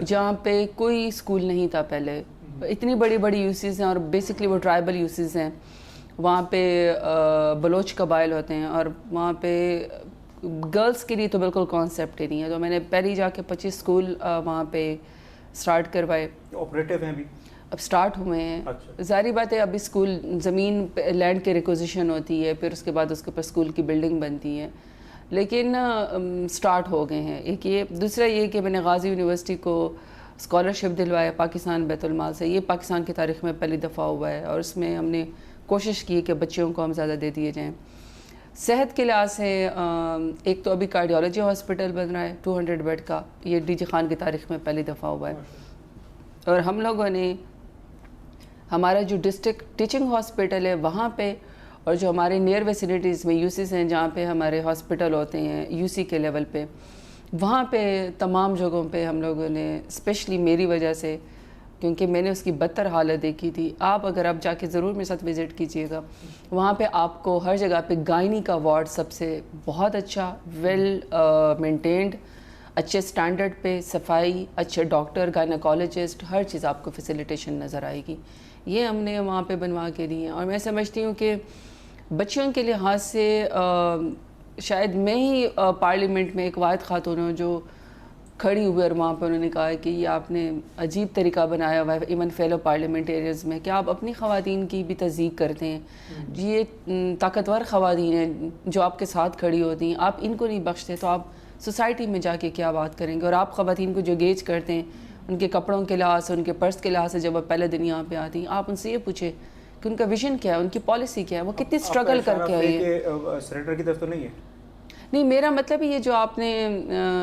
جہاں پہ کوئی اسکول نہیں تھا پہلے. اتنی بڑی بڑی یوسیز ہیں اور بیسکلی وہ ٹرائبل یوسیز ہیں. وہاں پہ بلوچ قبائل ہوتے ہیں اور وہاں پہ گرلس کے لیے تو بالکل کانسیپٹ ہی نہیں ہے. تو میں نے پہلے جا کے 25 اسکول وہاں پہ اسٹارٹ کروائے. آپریٹو ہیں بھی اب اسٹارٹ ہوئے ہیں. ظاہری بات ہے ابھی اسکول زمین لینڈ کی ریکوزیشن ہوتی ہے, پھر اس کے بعد اس کے اوپر اسکول کی بلڈنگ بنتی ہے, لیکن اسٹارٹ ہو گئے ہیں. ایک یہ, دوسرا یہ کہ میں نے غازی یونیورسٹی کو اسکالرشپ دلوایا پاکستان بیت المال سے. یہ پاکستان کی تاریخ میں پہلی دفعہ ہوا ہے اور اس میں ہم نے کوشش کی کہ بچوں کو ہم زیادہ دے دیے جائیں. صحت کے لحاظ سے ایک تو ابھی کارڈیالوجی ہاسپٹل بن رہا ہے 200 بیڈ کا, یہ ڈی جی خان کی تاریخ میں پہلی دفعہ ہوا ہے. اور ہم لوگوں نے ہمارا جو ڈسٹرکٹ ٹیچنگ ہاسپٹل ہے وہاں پہ, اور جو ہمارے نیئر ویسینٹیز میں یوسیز ہیں جہاں پہ ہمارے ہاسپٹل ہوتے ہیں یو سی کے لیول پہ, وہاں پہ تمام جگہوں پہ ہم لوگوں نے اسپیشلی میری وجہ سے, کیونکہ میں نے اس کی بدتر حالت دیکھی تھی. آپ اگر آپ جا کے ضرور میرے ساتھ وزٹ کیجئے گا, وہاں پہ آپ کو ہر جگہ پہ گائنی کا وارڈ سب سے بہت اچھا ویل مینٹینڈ, اچھے سٹینڈرڈ پہ صفائی, اچھے ڈاکٹر, گائنیکالوجسٹ, ہر چیز آپ کو فیسیلیٹیشن نظر آئے گی. یہ ہم نے وہاں پہ بنوا کے دی ہیں. اور میں سمجھتی ہوں کہ بچوں کے لحاظ سے شاید میں ہی پارلیمنٹ میں ایک واحد خاتون ہوں جو کھڑی ہوئی, اور وہاں پہ انہوں نے کہا کہ یہ آپ نے عجیب طریقہ بنایا ہوا ہے ایون فیلو پارلیمنٹیریز میں کہ آپ اپنی خواتین کی بھی تصدیق کرتے ہیں. یہ طاقتور خواتین ہیں جو آپ کے ساتھ کھڑی ہوتی ہیں, آپ ان کو نہیں بخشتے تو آپ سوسائٹی میں جا کے کیا بات کریں گے. اور آپ خواتین کو جو گیج کرتے ہیں ان کے کپڑوں کے لحاظ سے, ان کے پرس کے لحاظ سے, جب وہ پہلے دن یہاں پہ آتی ہیں آپ ان سے یہ پوچھیں کہ ان کا ویژن کیا ہے, ان کی پالیسی کیا ہے, وہ کتنی اسٹرگل کر کے آئی ہے. سینیٹر کی طرف تو نہیں ہے؟ نہیں, میرا مطلب یہ جو آپ نے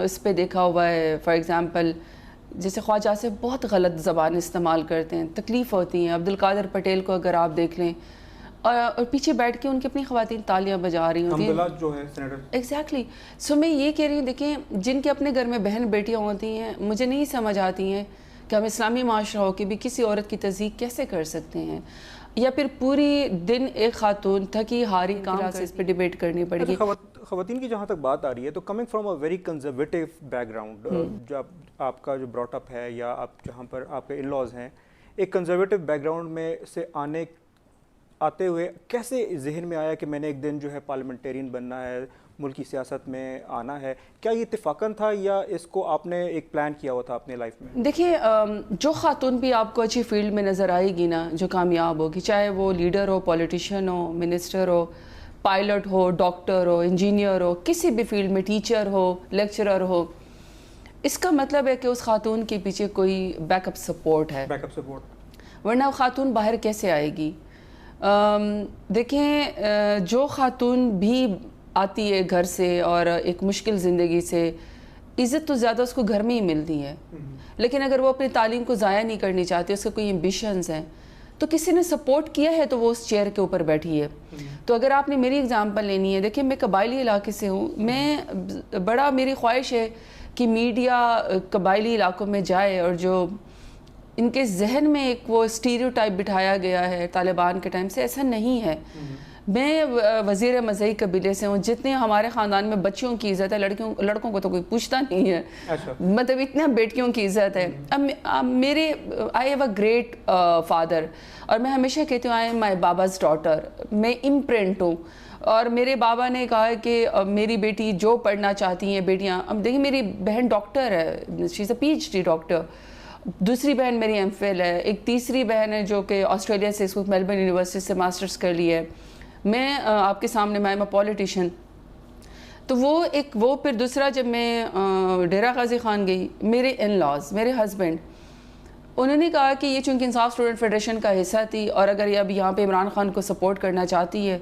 اس پہ دیکھا ہوا ہے, فار ایگزامپل جیسے خواجہ سے بہت غلط زبان استعمال کرتے ہیں, تکلیف ہوتی ہیں. عبدالقادر پٹیل کو اگر آپ دیکھ لیں, اور پیچھے بیٹھ کے ان کی اپنی خواتین تالیاں بجا رہی ہوتی ہیں. جو ہے سینیٹر ایگزیکٹلی. سو میں یہ کہہ رہی ہوں, دیکھیں جن کے اپنے گھر میں بہن بیٹیاں ہوتی ہیں, مجھے نہیں سمجھ آتی ہیں کہ ہم اسلامی معاشرہ ہو کے بھی کسی عورت کی تصدیق کیسے کر سکتے ہیں, یا پھر پوری دن ایک خاتون تھکی ہاری کام سے اس پہ ڈیبیٹ کرنی پڑے گی. خواتین کی جہاں تک بات آ رہی ہے تو coming from a very conservative back ground, جب آپ کا جو براٹ اپ ہے یا آپ جہاں پر آپ کے ان لاز ہیں, ایک کنزرویٹو بیک گراؤنڈ میں سے آتے ہوئے کیسے ذہن میں آیا کہ میں نے ایک دن جو ہے پارلیمنٹیرین بننا ہے, ملکی سیاست میں آنا ہے؟ کیا یہ اتفاقاً تھا یا اس کو آپ نے ایک پلان کیا ہوا تھا اپنے لائف میں؟ دیکھیے, جو خاتون بھی آپ کو اچھی فیلڈ میں نظر آئے گی نا, جو کامیاب ہوگی, چاہے وہ لیڈر ہو, پولیٹیشین ہو, منسٹر ہو, پائلٹ ہو, ڈاکٹر ہو, انجینئر ہو, کسی بھی فیلڈ میں, ٹیچر ہو, لیکچرر ہو, اس کا مطلب ہے کہ اس خاتون کے پیچھے کوئی بیک اپ سپورٹ ہے. بیک اپ سپورٹ, ورنہ خاتون باہر کیسے آئے گی؟ دیکھیں, جو خاتون بھی آتی ہے گھر سے اور ایک مشکل زندگی سے, عزت تو زیادہ اس کو گھر میں ہی ملتی ہے. لیکن اگر وہ اپنی تعلیم کو ضائع نہیں کرنی چاہتی, اس کے کوئی ایمبیشنز ہیں, تو کسی نے سپورٹ کیا ہے تو وہ اس چیئر کے اوپر بیٹھی ہے. تو اگر آپ نے میری اگزامپل لینی ہے, دیکھیں میں قبائلی علاقے سے ہوں, میری خواہش ہے کہ میڈیا قبائلی علاقوں میں جائے, اور جو ان کے ذہن میں ایک وہ اسٹیریوٹائپ بٹھایا گیا ہے طالبان کے ٹائم سے, ایسا نہیں ہے. میں وزیر مزئی قبیلے سے ہوں, جتنے ہمارے خاندان میں بچیوں کی عزت ہے, لڑکوں کو تو کوئی پوچھتا نہیں ہے, مطلب اتنا بیٹیوں کی عزت ہے. اب میرے I have a great father, اور میں ہمیشہ کہتی ہوں آئی ایم مائی باباز ڈاٹر, میں امپرنٹ ہوں. اور میرے بابا نے کہا کہ میری بیٹی جو پڑھنا چاہتی ہیں بیٹیاں, اب دیکھیں میری بہن ڈاکٹر ہے, she is a P H D doctor, دوسری بہن میری ایم فل ہے, ایک تیسری بہن ہے جو کہ آسٹریلیا سے, اس کو میلبرن یونیورسٹی سے ماسٹرز کر لی ہے. میں آپ کے سامنے میں پولیٹیشین. تو وہ پھر دوسرا, جب میں ڈیرہ غازی خان گئی, میرے ان لاز, میرے ہسبینڈ, انہوں نے کہا کہ یہ چونکہ انصاف اسٹوڈنٹ فیڈریشن کا حصہ تھی, اور اگر یہ اب یہاں پہ عمران خان کو سپورٹ کرنا چاہتی ہے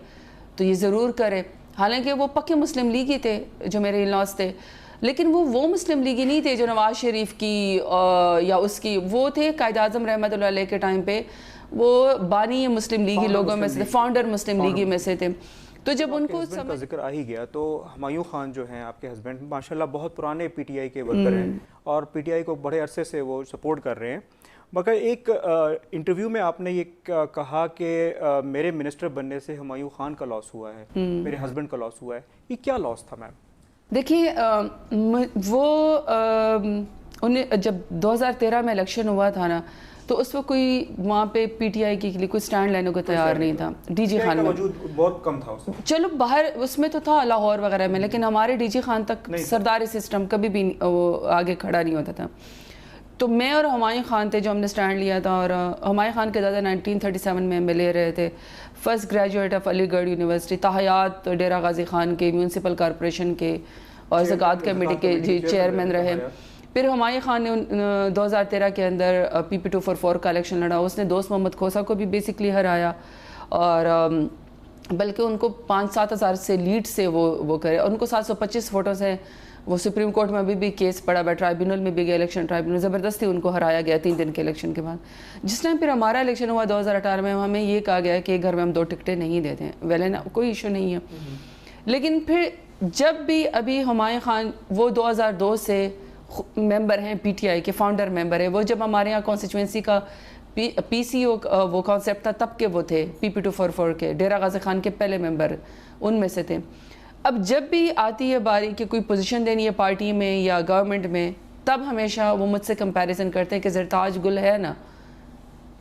تو یہ ضرور کرے. حالانکہ وہ پکے مسلم لیگی تھے جو میرے ان لاز تھے, لیکن وہ مسلم لیگی نہیں تھے جو نواز شریف کی یا اس کی, وہ تھے قائد اعظم رحمۃ اللہ علیہ کے ٹائم پہ, وہ بانی مسلم لیگی لوگوں میں سے, فاؤنڈر مسلم لیگی میں سے تھے. تو جب ان کو کا ذکر آ ہی گیا تو ہمایوں خان جو ہیں آپ کے ہسبینڈ, ماشاءاللہ بہت پرانے پی ٹی آئی کے ورکر ہیں, اور پی ٹی آئی کو بڑے عرصے سے وہ سپورٹ کر رہے ہیں. مگر ایک انٹرویو میں آپ نے یہ کہا کہ میرے منسٹر بننے سے ہمایوں خان کا لاس ہوا ہے, میرے ہسبینڈ کا لاس ہوا ہے. یہ کیا لاس تھا میم؟ دیکھیے, وہ انہیں جب 2013 میں الیکشن ہوا تھا نا تو اس وقت کوئی وہاں پہ پی ٹی آئی کے لیے کوئی سٹینڈ لینے کو تیار نہیں تھا. ڈی جی خان میں بہت کم تھا, چلو باہر اس میں تو تھا لاہور وغیرہ میں, لیکن ہمارے ڈی جی خان تک سرداری سسٹم کبھی بھی آگے کھڑا نہیں ہوتا تھا. تو میں اور ہمایوں خان تھے جو ہم نے سٹینڈ لیا تھا, اور ہمایوں خان کے دادا 1937 میں ایم ایل اے رہے تھے, فرسٹ گریجویٹ آف علی گڑھ یونیورسٹی, تاحیات ڈیرہ غازی خان کے میونسپل کارپوریشن کے اور زکوٰۃ کمیٹی کے چیئرمین رہے. پھر ہمایوں خان نے 2013 کے اندر پی پی 244 کا الیکشن لڑا, اس نے دوست محمد کھوسا کو بھی بیسکلی ہرایا, اور بلکہ ان کو 5-7 ہزار سے لیڈ سے وہ کرے, اور ان کو 725 ووٹوں سے وہ سپریم کورٹ میں ابھی بھی کیس پڑا ہوا, ٹرائبیونل میں بھی گیا, الیکشن ٹرائبیونل زبردستی ان کو ہرایا گیا 3 دن کے الیکشن کے بعد. جس ٹائم پھر ہمارا الیکشن ہوا 2018 میں, ہمیں یہ کہا گیا کہ گھر میں ہم 2 ٹکٹیں نہیں دیتے ہیں. ویل نا کوئی ایشو نہیں ہے, لیکن پھر جب بھی ابھی ہمایوں خان وہ 2002 سے ممبر ہیں پی ٹی آئی کے, فاؤنڈر ممبر ہیں, وہ جب ہمارے یہاں کانسٹیچوئنسی کا پی سی او وہ کانسیپٹ تھا تب کے وہ تھے پی پی 244 کے, ڈیرہ غازی خان کے پہلے ممبر ان میں سے تھے. اب جب بھی آتی ہے باری کہ کوئی پوزیشن دینی ہے پارٹی میں یا گورنمنٹ میں, تب ہمیشہ وہ مجھ سے کمپیریزن کرتے ہیں کہ زرتاج گل ہے نا,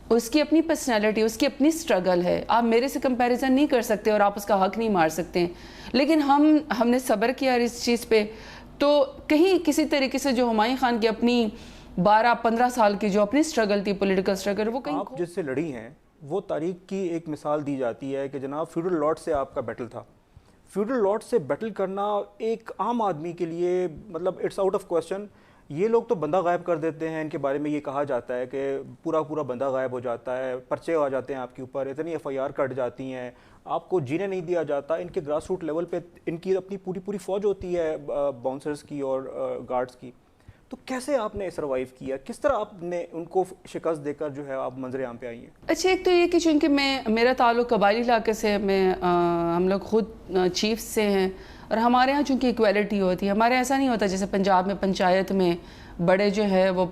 اس کی اپنی پرسنالٹی, اس کی اپنی سٹرگل ہے, آپ میرے سے کمپیریزن نہیں کر سکتے اور آپ اس کا حق نہیں مار سکتے ہیں. لیکن ہم نے صبر کیا اس چیز پہ, تو کہیں کسی طریقے سے جو ہمایوں خان کی اپنی 12-15 سال کی جو اپنی سٹرگل تھی, پولیٹیکل سٹرگل, وہ کہیں آپ جس سے لڑی ہیں وہ تاریخ کی ایک مثال دی جاتی ہے کہ جناب فیوڈل لارڈ سے آپ کا بیٹل تھا. فیوڈل لارڈ سے بیٹل کرنا ایک عام آدمی کے لیے مطلب اٹس آؤٹ آف کویسچن. یہ لوگ تو بندہ غائب کر دیتے ہیں, ان کے بارے میں یہ کہا جاتا ہے کہ پورا بندہ غائب ہو جاتا ہے, پرچے آ جاتے ہیں آپ کے اوپر, اتنی ایف آئی آر کٹ جاتی ہیں, آپ کو جینے نہیں دیا جاتا. ان کے گراس روٹ لیول پہ ان کی اپنی پوری فوج ہوتی ہے باؤنسرز کی اور گارڈز کی. تو کیسے آپ نے سروائیو کیا, کس طرح آپ نے ان کو شکست دے کر جو ہے آپ منظر عام پہ آئی ہیں؟ اچھا, ایک تو یہ کہ چونکہ میرا تعلق قبائلی علاقے سے, ہم لوگ خود چیف سے ہیں, اور ہمارے ہاں چونکہ ایکویلٹی ہوتی ہے. ہمارے ایسا نہیں ہوتا جیسے پنجاب میں پنچایت میں بڑے جو ہے وہ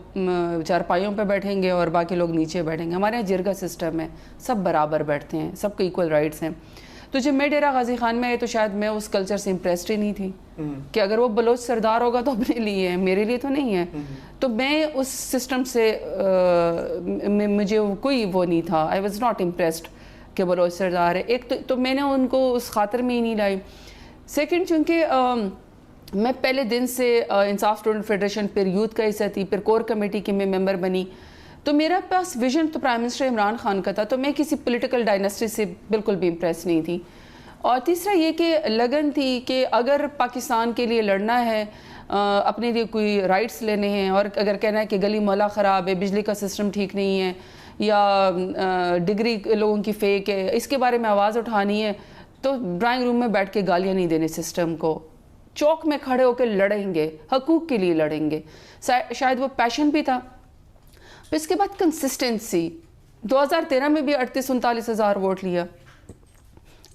چارپائیوں پہ بیٹھیں گے اور باقی لوگ نیچے بیٹھیں گے. ہمارے یہاں جرگا سسٹم ہے, سب برابر بیٹھتے ہیں, سب کو ایکول رائٹس ہیں. تو جب میں ڈیرہ غازی خان میں آئی تو شاید میں اس کلچر سے امپریسڈ ہی نہیں تھی کہ اگر وہ بلوچ سردار ہوگا تو اپنے لیے ہے, میرے لیے تو نہیں ہے. تو میں اس سسٹم سے مجھے کوئی وہ نہیں تھا, آئی واز ناٹ امپریسڈ کہ بلوچ سردار ہے. ایک تو میں نے ان کو اس خاطر میں ہی نہیں لائی. سیکنڈ, چونکہ میں پہلے دن سے انصاف اسٹوڈنٹ فیڈریشن, پھر یوتھ کا حصہ تھی, پھر کور کمیٹی کی میں ممبر بنی, تو میرا پاس ویژن تو پرائم منسٹر عمران خان کا تھا. تو میں کسی پولیٹیکل ڈائناسٹی سے بالکل بھی امپریس نہیں تھی. اور تیسرا یہ کہ لگن تھی کہ اگر پاکستان کے لیے لڑنا ہے, اپنے لیے کوئی رائٹس لینے ہیں, اور اگر کہنا ہے کہ گلی مولا خراب ہے, بجلی کا سسٹم ٹھیک نہیں ہے, یا ڈگری لوگوں کی فیک ہے, اس کے بارے میں آواز اٹھانی ہے, تو ڈرائنگ روم میں بیٹھ کے گالیاں نہیں دینے سسٹم کو, چوک میں کھڑے ہو کے لڑیں گے, حقوق کے لیے لڑیں گے. شاید وہ پیشن بھی تھا. پھر اس کے بعد کنسسٹنسی, 2013 میں بھی 38-39 ہزار ووٹ لیا.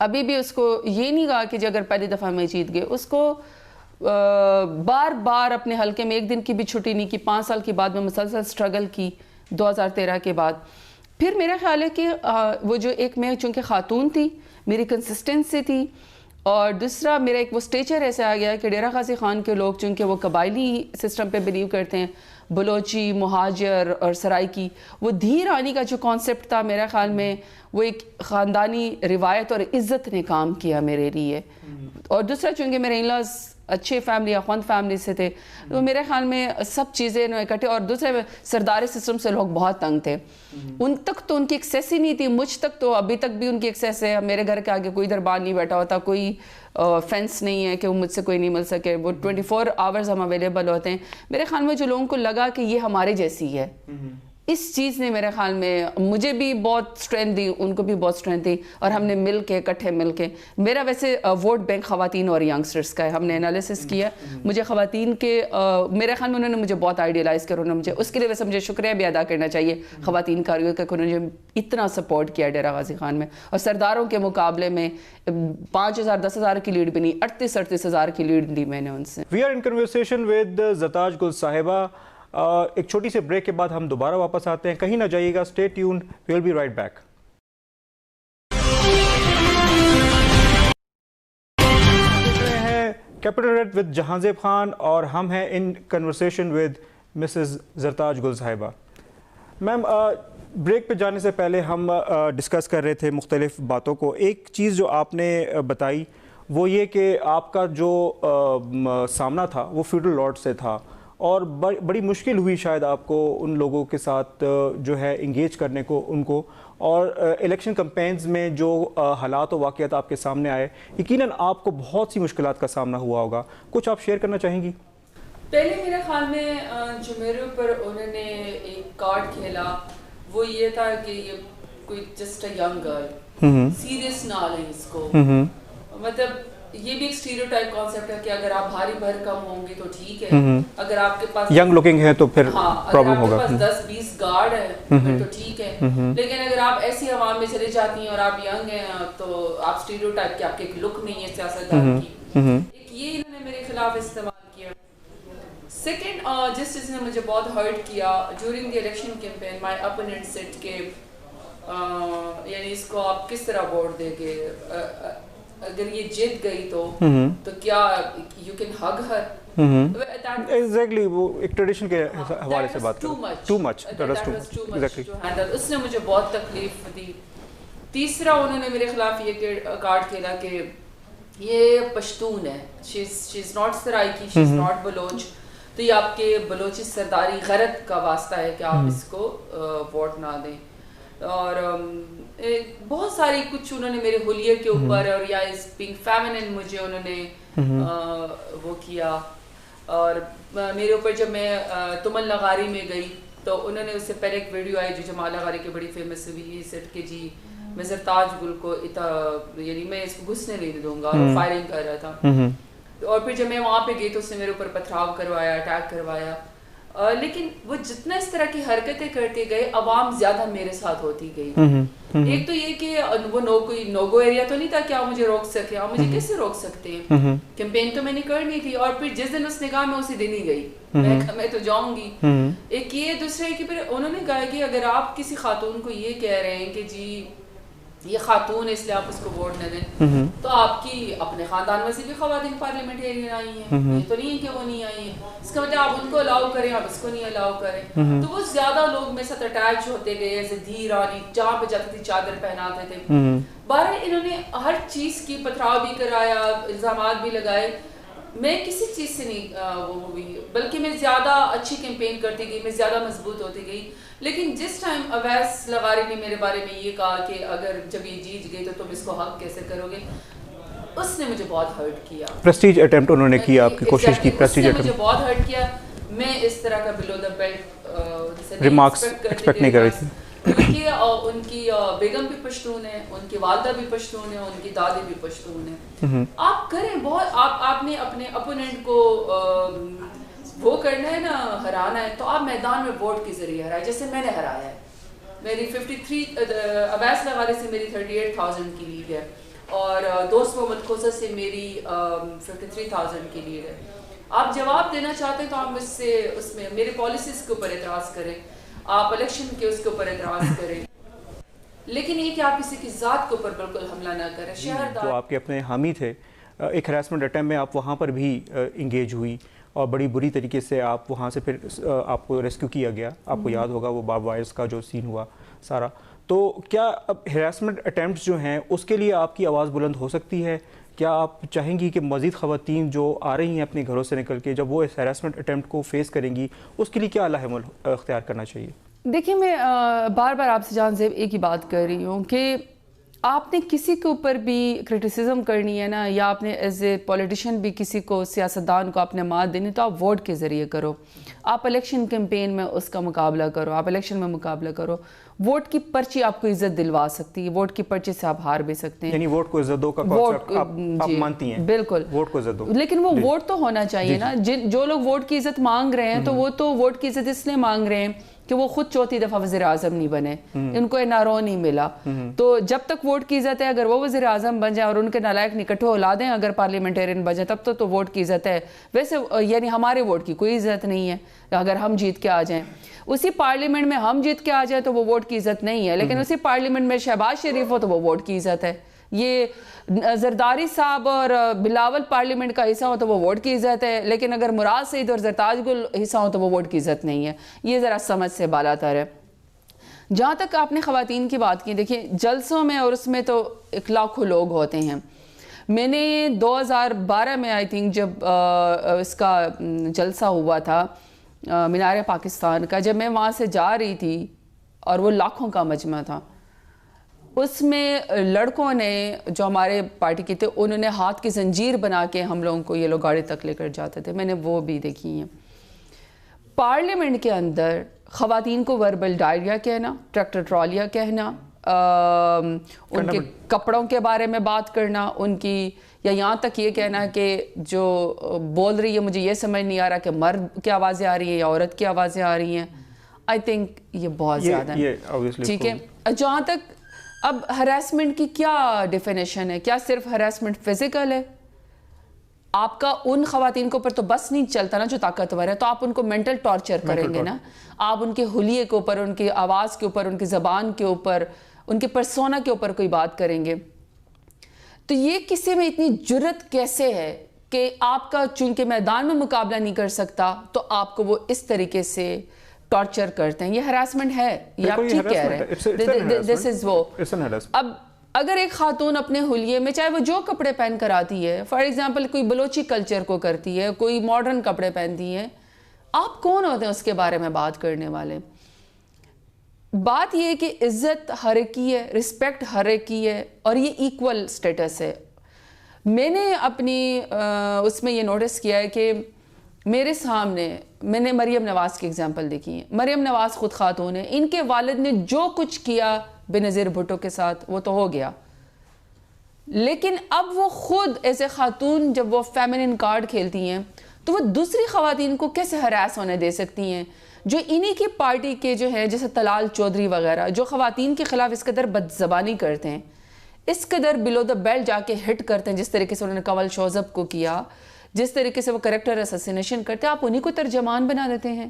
ابھی بھی اس کو یہ نہیں کہا کہ اگر پہلی دفعہ میں جیت گئے, اس کو بار بار اپنے حلقے میں ایک دن کی بھی چھٹی نہیں کی. 5 سال کے بعد میں مسلسل سٹرگل کی 2013 کے بعد. پھر میرا خیال ہے کہ وہ جو ایک میں چونکہ خاتون تھی, میری کنسسٹنسی تھی, اور دوسرا میرا ایک وہ سٹیچر ایسے آ گیا کہ ڈیرہ غازی خان کے لوگ چونکہ وہ قبائلی سسٹم پہ بلیو کرتے ہیں, بلوچی, مہاجر اور سرائکی, وہ دھی رانی کا جو کانسیپٹ تھا میرا خیال میں وہ ایک خاندانی روایت اور عزت نے کام کیا میرے لیے. اور دوسرا چونکہ میرے انلاز اچھے فیملی, اخوند فیملی سے تھے, تو میرے خیال میں سب چیزیں اکٹھے. اور دوسرے سرداری سسٹم سے لوگ بہت تنگ تھے, ان تک تو ان کی ایکسیس ہی نہیں تھی, مجھ تک تو ابھی تک بھی ان کی ایکسیس ہے. میرے گھر کے آگے کوئی دربار نہیں بیٹھا ہوتا, کوئی فینس نہیں ہے کہ وہ مجھ سے کوئی نہیں مل سکے. وہ 24 آورز ہم اویلیبل ہوتے ہیں. میرے خیال میں جو لوگوں کو لگا کہ یہ ہمارے جیسی ہے, اس چیز نے میرے خیال میں مجھے بھی بہت اسٹرینتھ دی, ان کو بھی بہت اسٹرینتھ دی, اور ہم نے مل کے اکٹھے مل کے. میرا ویسے ووٹ بینک خواتین اور ینگسٹرز کا ہے, ہم نے انالیسس کیا. مجھے خواتین کے میرے خیال میں انہوں نے مجھے بہت آئیڈیلائز کیا, انہوں نے مجھے اس کے لیے ویسے مجھے شکریہ بھی ادا کرنا چاہیے خواتین کاریوں کا کہ انہوں نے اتنا سپورٹ کیا ڈیرہ غازی خان میں. اور سرداروں کے مقابلے میں 5,000-10,000 کی لیڈ بھی نہیں, 38 ہزار کی لیڈ دی میں نے ان سے. We are in conversation with Zartaj Gul صاحبہ. ایک چھوٹی سے بریک کے بعد ہم دوبارہ واپس آتے ہیں, کہیں نہ جائیے گا, stay tuned, we will be right back. دیکھ رہے ہیں کیپٹل ریڈ ود جہاں زیب خان, اور ہم ہیں ان conversation with Mrs Zartaj Gul صاحبہ. میم بریک پہ جانے سے پہلے ہم ڈسکس کر رہے تھے مختلف باتوں کو. ایک چیز جو آپ نے بتائی وہ یہ کہ آپ کا جو سامنا تھا وہ فیوڈل لارڈ سے تھا اور بڑی مشکل ہوئی شاید آپ کو ان لوگوں کے ساتھ جو ہے انگیج کرنے کو ان کو, اور الیکشن کمپینز میں جو حالات و واقعات آپ کے سامنے آئے یقیناً آپ کو بہت سی مشکلات کا سامنا ہوا ہوگا. کچھ آپ شیئر کرنا چاہیں گی؟ پہلے میرے خیال میں جو میرے اوپر انہوں نے ایک کارڈ کھیلا وہ یہ تھا کہ یہ کوئی just a young girl, serious نہ لیں اس کو. مطلب یہ بھی ایک اسٹیریوٹائپ کانسیپٹ ہے کہ اگر آپ بھاری بھرکم ہوں گے تو ٹھیک ہے, اگر آپ کے پاس ینگ لوکنگ ہے تو پھر پرابلم ہوگا, اگر آپ کے پاس 10-20 گارڈ ہے پھر تو ٹھیک ہے. لیکن اگر آپ ایسی عوام میں چلے جاتی ہیں اور آپ ینگ ہیں تو آپ اسٹیریوٹائپ کے آپ کے ایک لک نہیں ہے سیاستدان کی, ایک یہ انہوں نے میرے خلاف استعمال کیا. سیکنڈ جس چیز نے مجھے بہت ہرٹ کیا during the election campaign, my opponent said کہ یعنی اس کو آپ کس طرح ووٹ دیں گے, اگر یہ جیت گئی تو کیا you can hug Hare. Exactly وہ ایک ٹریڈیشن کے حوالے سے بات کریں, ٹو مچ اس نے مجھے بہت تکلیف دی. تیسرا انہوں نے میرے خلاف یہ کارڈ کھیلا کہ یہ پشتون ہے, she is not Saraiki, she is not Baloch, تو یہ آپ کے بلوچی سرداری غرض کا واسطہ ہے کہ آپ اس کو ووٹ نہ دیں. اور بہت ساری کچھ انہوں نے میرے حلیے کے اوپر اور یا اس بینگ فیمنن مجھے انہوں نے وہ کیا. اور میرے اوپر جب میں تمل لغاری میں گئی تو انہوں نے اس سے پہلے ایک ویڈیو آئی جو جمال لغاری کی بڑی فیمس ہوئی, یہ سیٹ کہ جی میں زرتاج گل کو یعنی میں اس کو گھسنے نہیں دوں گا, اور فائرنگ کر رہا تھا. اور پھر جب میں وہاں پہ گئی تو اس نے میرے اوپر پتھراؤ کروایا, اٹیک کروایا. لیکن وہ جتنا اس طرح کی حرکتیں کرتے گئے عوام زیادہ میرے ساتھ ہوتی گئی. ایک تو یہ کہ وہ کوئی نوگو ایریا تو نہیں تھا کہ آپ مجھے روک سکے, آپ مجھے کیسے روک سکتے ہیں, کیمپین تو میں نے کرنی تھی. اور پھر جس دن اس نے کہا میں اسی دن ہی گئی, میں تو جاؤں گی. ایک یہ دوسرا ہے کہ پھر انہوں نے کہا کہ اگر آپ کسی خاتون کو یہ کہہ رہے ہیں کہ جی یہ خاتون ہے اس لیے آپ اس کو ووٹ نہ دیں, تو آپ کی اپنے خاندان میں سے بھی خواتین پارلیمنٹیرین آئی ہیں, یہ تو نہیں ہے کہ وہ نہیں آئی ہیں. اس کا مطلب آپ ان کو الاؤ کریں, آپ اس کو نہیں الاؤ کریں. تو وہ زیادہ لوگ میرے ساتھ اٹیچ ہوتے گئے, ایسے دھی رانی جہاں پہ جاتی تھی چادر پہناتے تھے. بہرحال انہوں نے ہر چیز کی پتھراؤ بھی کرایا, الزامات بھی لگائے. میں کسی چیز سے نہیں وہ ہوئی, بلکہ میں زیادہ اچھی کیمپین کرتی گئی, میں زیادہ مضبوط ہوتی گئی. لیکن جس ٹائم اویس لغاری نے میرے بارے میں یہ کہا کہ اگر جب یہ جیت گئی تو تم اس کو حق کیسے کرو گے, اس نے مجھے بہت ہرٹ کیا. پریسٹیج اٹیمپٹ انہوں نے کیا, آپ کی کوشش کی, پریسٹیج اٹیمپٹ مجھے بہت ہرٹ کیا. میں اس طرح کا بلو دا بیلٹ ریمارکس ایکسپیکٹ نہیں کر رہی تھی. کیونکہ ان کی بیگم بھی پشتون ہے, ان کی والدہ بھی پشتون ہے, ان کی دادی بھی پشتون ہے. آپ کریں بہت, آپ نے اپنے اپوننٹ کو وہ کرنا ہے نا, ہرانا ہے, تو آپ میدان میں ووٹ کے ذریعے ہرائے, جیسے میں نے ہرایا ہے. میری 53 اویس لغاری سے میری 38,000 کی لیڈ ہے, اور دوست محمد کھوسا سے میری 53,000 کی لیڈ ہے. آپ جواب دینا چاہتے ہیں تو آپ اس میں میرے پالیسیز کے اوپر اعتراض کریں, آپ الیکشن کے اس کے اوپر اعتراض کریں, لیکن یہ کہ آپ کسی کی ذات کے اوپر بالکل حملہ نہ کریں. جو آپ کے اپنے حامی تھے, ایک ہراسمنٹ اٹیمپٹ میں آپ وہاں پر بھی انگیج ہوئی اور بڑی بری طریقے سے آپ وہاں سے پھر آپ کو ریسکیو کیا گیا. آپ کو یاد ہوگا وہ بارب وائرس کا جو سین ہوا سارا. تو کیا اب ہراسمنٹ اٹیمپٹس جو ہیں اس کے لیے آپ کی آواز بلند ہو سکتی ہے؟ کیا آپ چاہیں گی کہ مزید خواتین جو آ رہی ہیں اپنے گھروں سے نکل کے, جب وہ اس ہراسمنٹ اٹیمپٹ کو فیس کریں گی, اس کے لیے کیا اعلیٰ عمل اختیار کرنا چاہیے؟ دیکھیں, میں بار بار آپ سے جان زیب ایک ہی بات کر رہی ہوں کہ آپ نے کسی کے اوپر بھی کرٹیسزم کرنی ہے نا, یا آپ نے ایز اے پولیٹیشین بھی کسی کو, سیاستدان کو آپ نے مات دینی, تو آپ ووٹ کے ذریعے کرو. آپ الیکشن کیمپین میں اس کا مقابلہ کرو, آپ الیکشن میں مقابلہ کرو. ووٹ کی پرچی آپ کو عزت دلوا سکتی ہے, ووٹ کی پرچی سے آپ ہار بھی سکتے ہیں. یعنی ووٹ کو عزت دو کا کانسیپٹ آپ مانتی ہیں؟ بالکل, ووٹ کو عزت دو, لیکن وہ ووٹ تو ہونا چاہیے نا. جو لوگ ووٹ کی عزت مانگ رہے ہیں تو وہ تو ووٹ کی عزت اس لیے مانگ رہے ہیں کہ وہ خود چوتھی دفعہ وزیر اعظم نہیں بنے, ان کو این آر او نہیں ملا. تو جب تک ووٹ کی عزت ہے, اگر وہ وزیر اعظم بن جائیں اور ان کے نالائق نکٹھے اولادیں اگر پارلیمنٹیرین بن جائیں, تب تو ووٹ کی عزت ہے. ویسے یعنی ہمارے ووٹ کی کوئی عزت نہیں ہے اگر ہم جیت کے آ جائیں. اسی پارلیمنٹ میں ہم جیت کے آ جائیں تو وہ ووٹ کی عزت نہیں ہے, لیکن اسی پارلیمنٹ میں شہباز شریف ہو تو وہ ووٹ کی عزت ہے. یہ زرداری صاحب اور بلاول پارلیمنٹ کا حصہ ہو تو وہ ووٹ کی عزت ہے، لیکن اگر مراد سعید اور زرتاج گل حصہ ہو تو وہ ووٹ کی عزت نہیں ہے. یہ ذرا سمجھ سے بالاتر ہے. جہاں تک آپ نے خواتین کی بات کی، دیکھیں جلسوں میں اور اس میں تو ایک لاکھوں لوگ ہوتے ہیں. میں نے 2012 میں آئی تھنک جب اس کا جلسہ ہوا تھا مینار پاکستان کا، جب میں وہاں سے جا رہی تھی اور وہ لاکھوں کا مجمع تھا، اس میں لڑکوں نے جو ہمارے پارٹی کے تھے انہوں نے ہاتھ کی زنجیر بنا کے ہم لوگوں کو یہ لوگ گاڑی تک لے کر جاتے تھے. میں نے وہ بھی دیکھی ہیں. پارلیمنٹ کے اندر خواتین کو وربل ڈائریا کہنا، ٹریکٹر ٹرالیاں کہنا، ان کے کپڑوں کے بارے میں بات کرنا، ان کی یا یہاں تک یہ کہنا کہ جو بول رہی ہے مجھے یہ سمجھ نہیں آ رہا کہ مرد کی آوازیں آ رہی ہیں یا عورت کی آوازیں آ رہی ہیں. آئی تھنک یہ بہت زیادہ ہے. ٹھیک ہے. جہاں تک اب ہراسمنٹ کی کیا ڈیفینیشن ہے؟ کیا صرف ہراسمنٹ فزیکل ہے؟ آپ کا ان خواتین کے اوپر تو بس نہیں چلتا نا جو طاقتور ہے، تو آپ ان کو مینٹل ٹارچر کریں گے نا. آپ ان کے حلیے کے اوپر، ان کی آواز کے اوپر، ان کی زبان کے اوپر، ان کے پرسونا کے اوپر کوئی بات کریں گے. تو یہ کسی میں اتنی جرت کیسے ہے کہ آپ کا چونکہ میدان میں مقابلہ نہیں کر سکتا تو آپ کو وہ اس طریقے سے ٹارچر کرتے ہیں. یہ ہراسمنٹ ہے، یہ آپ ٹھیک کہہ رہے ہیں. دس از وہ. اب اگر ایک خاتون اپنے حلیے میں چاہے وہ جو کپڑے پہن کر آتی ہے، فار ایگزامپل کوئی بلوچی کلچر کو کرتی ہے، کوئی ماڈرن کپڑے پہنتی ہے، آپ کون ہوتے ہیں اس کے بارے میں بات کرنے والے؟ بات یہ ہے کہ عزت ہر ایک کی ہے، رسپیکٹ ہر ایک کی ہے، اور یہ ایکول سٹیٹس ہے. میں نے اپنی اس میں یہ نوٹس کیا ہے کہ میرے سامنے میں نے مریم نواز کی ایگزامپل دیکھی ہے. مریم نواز خود خاتون ہے. ان کے والد نے جو کچھ کیا بینظیر بھٹو کے ساتھ وہ تو ہو گیا، لیکن اب وہ خود ایز اے خاتون جب وہ فیمنن کارڈ کھیلتی ہیں تو وہ دوسری خواتین کو کیسے ہراس ہونے دے سکتی ہیں جو انہی کی پارٹی کے جو ہیں، جیسے طلال چودھری وغیرہ، جو خواتین کے خلاف اس قدر بدزبانی کرتے ہیں، اس قدر بلو دا بیلٹ جا کے ہٹ کرتے ہیں، جس طریقے سے انہوں نے کنول شوذب کو کیا، جس طریقے سے وہ کریکٹر اساسینیشن کرتے ہیں، آپ انہی کو ترجمان بنا دیتے ہیں.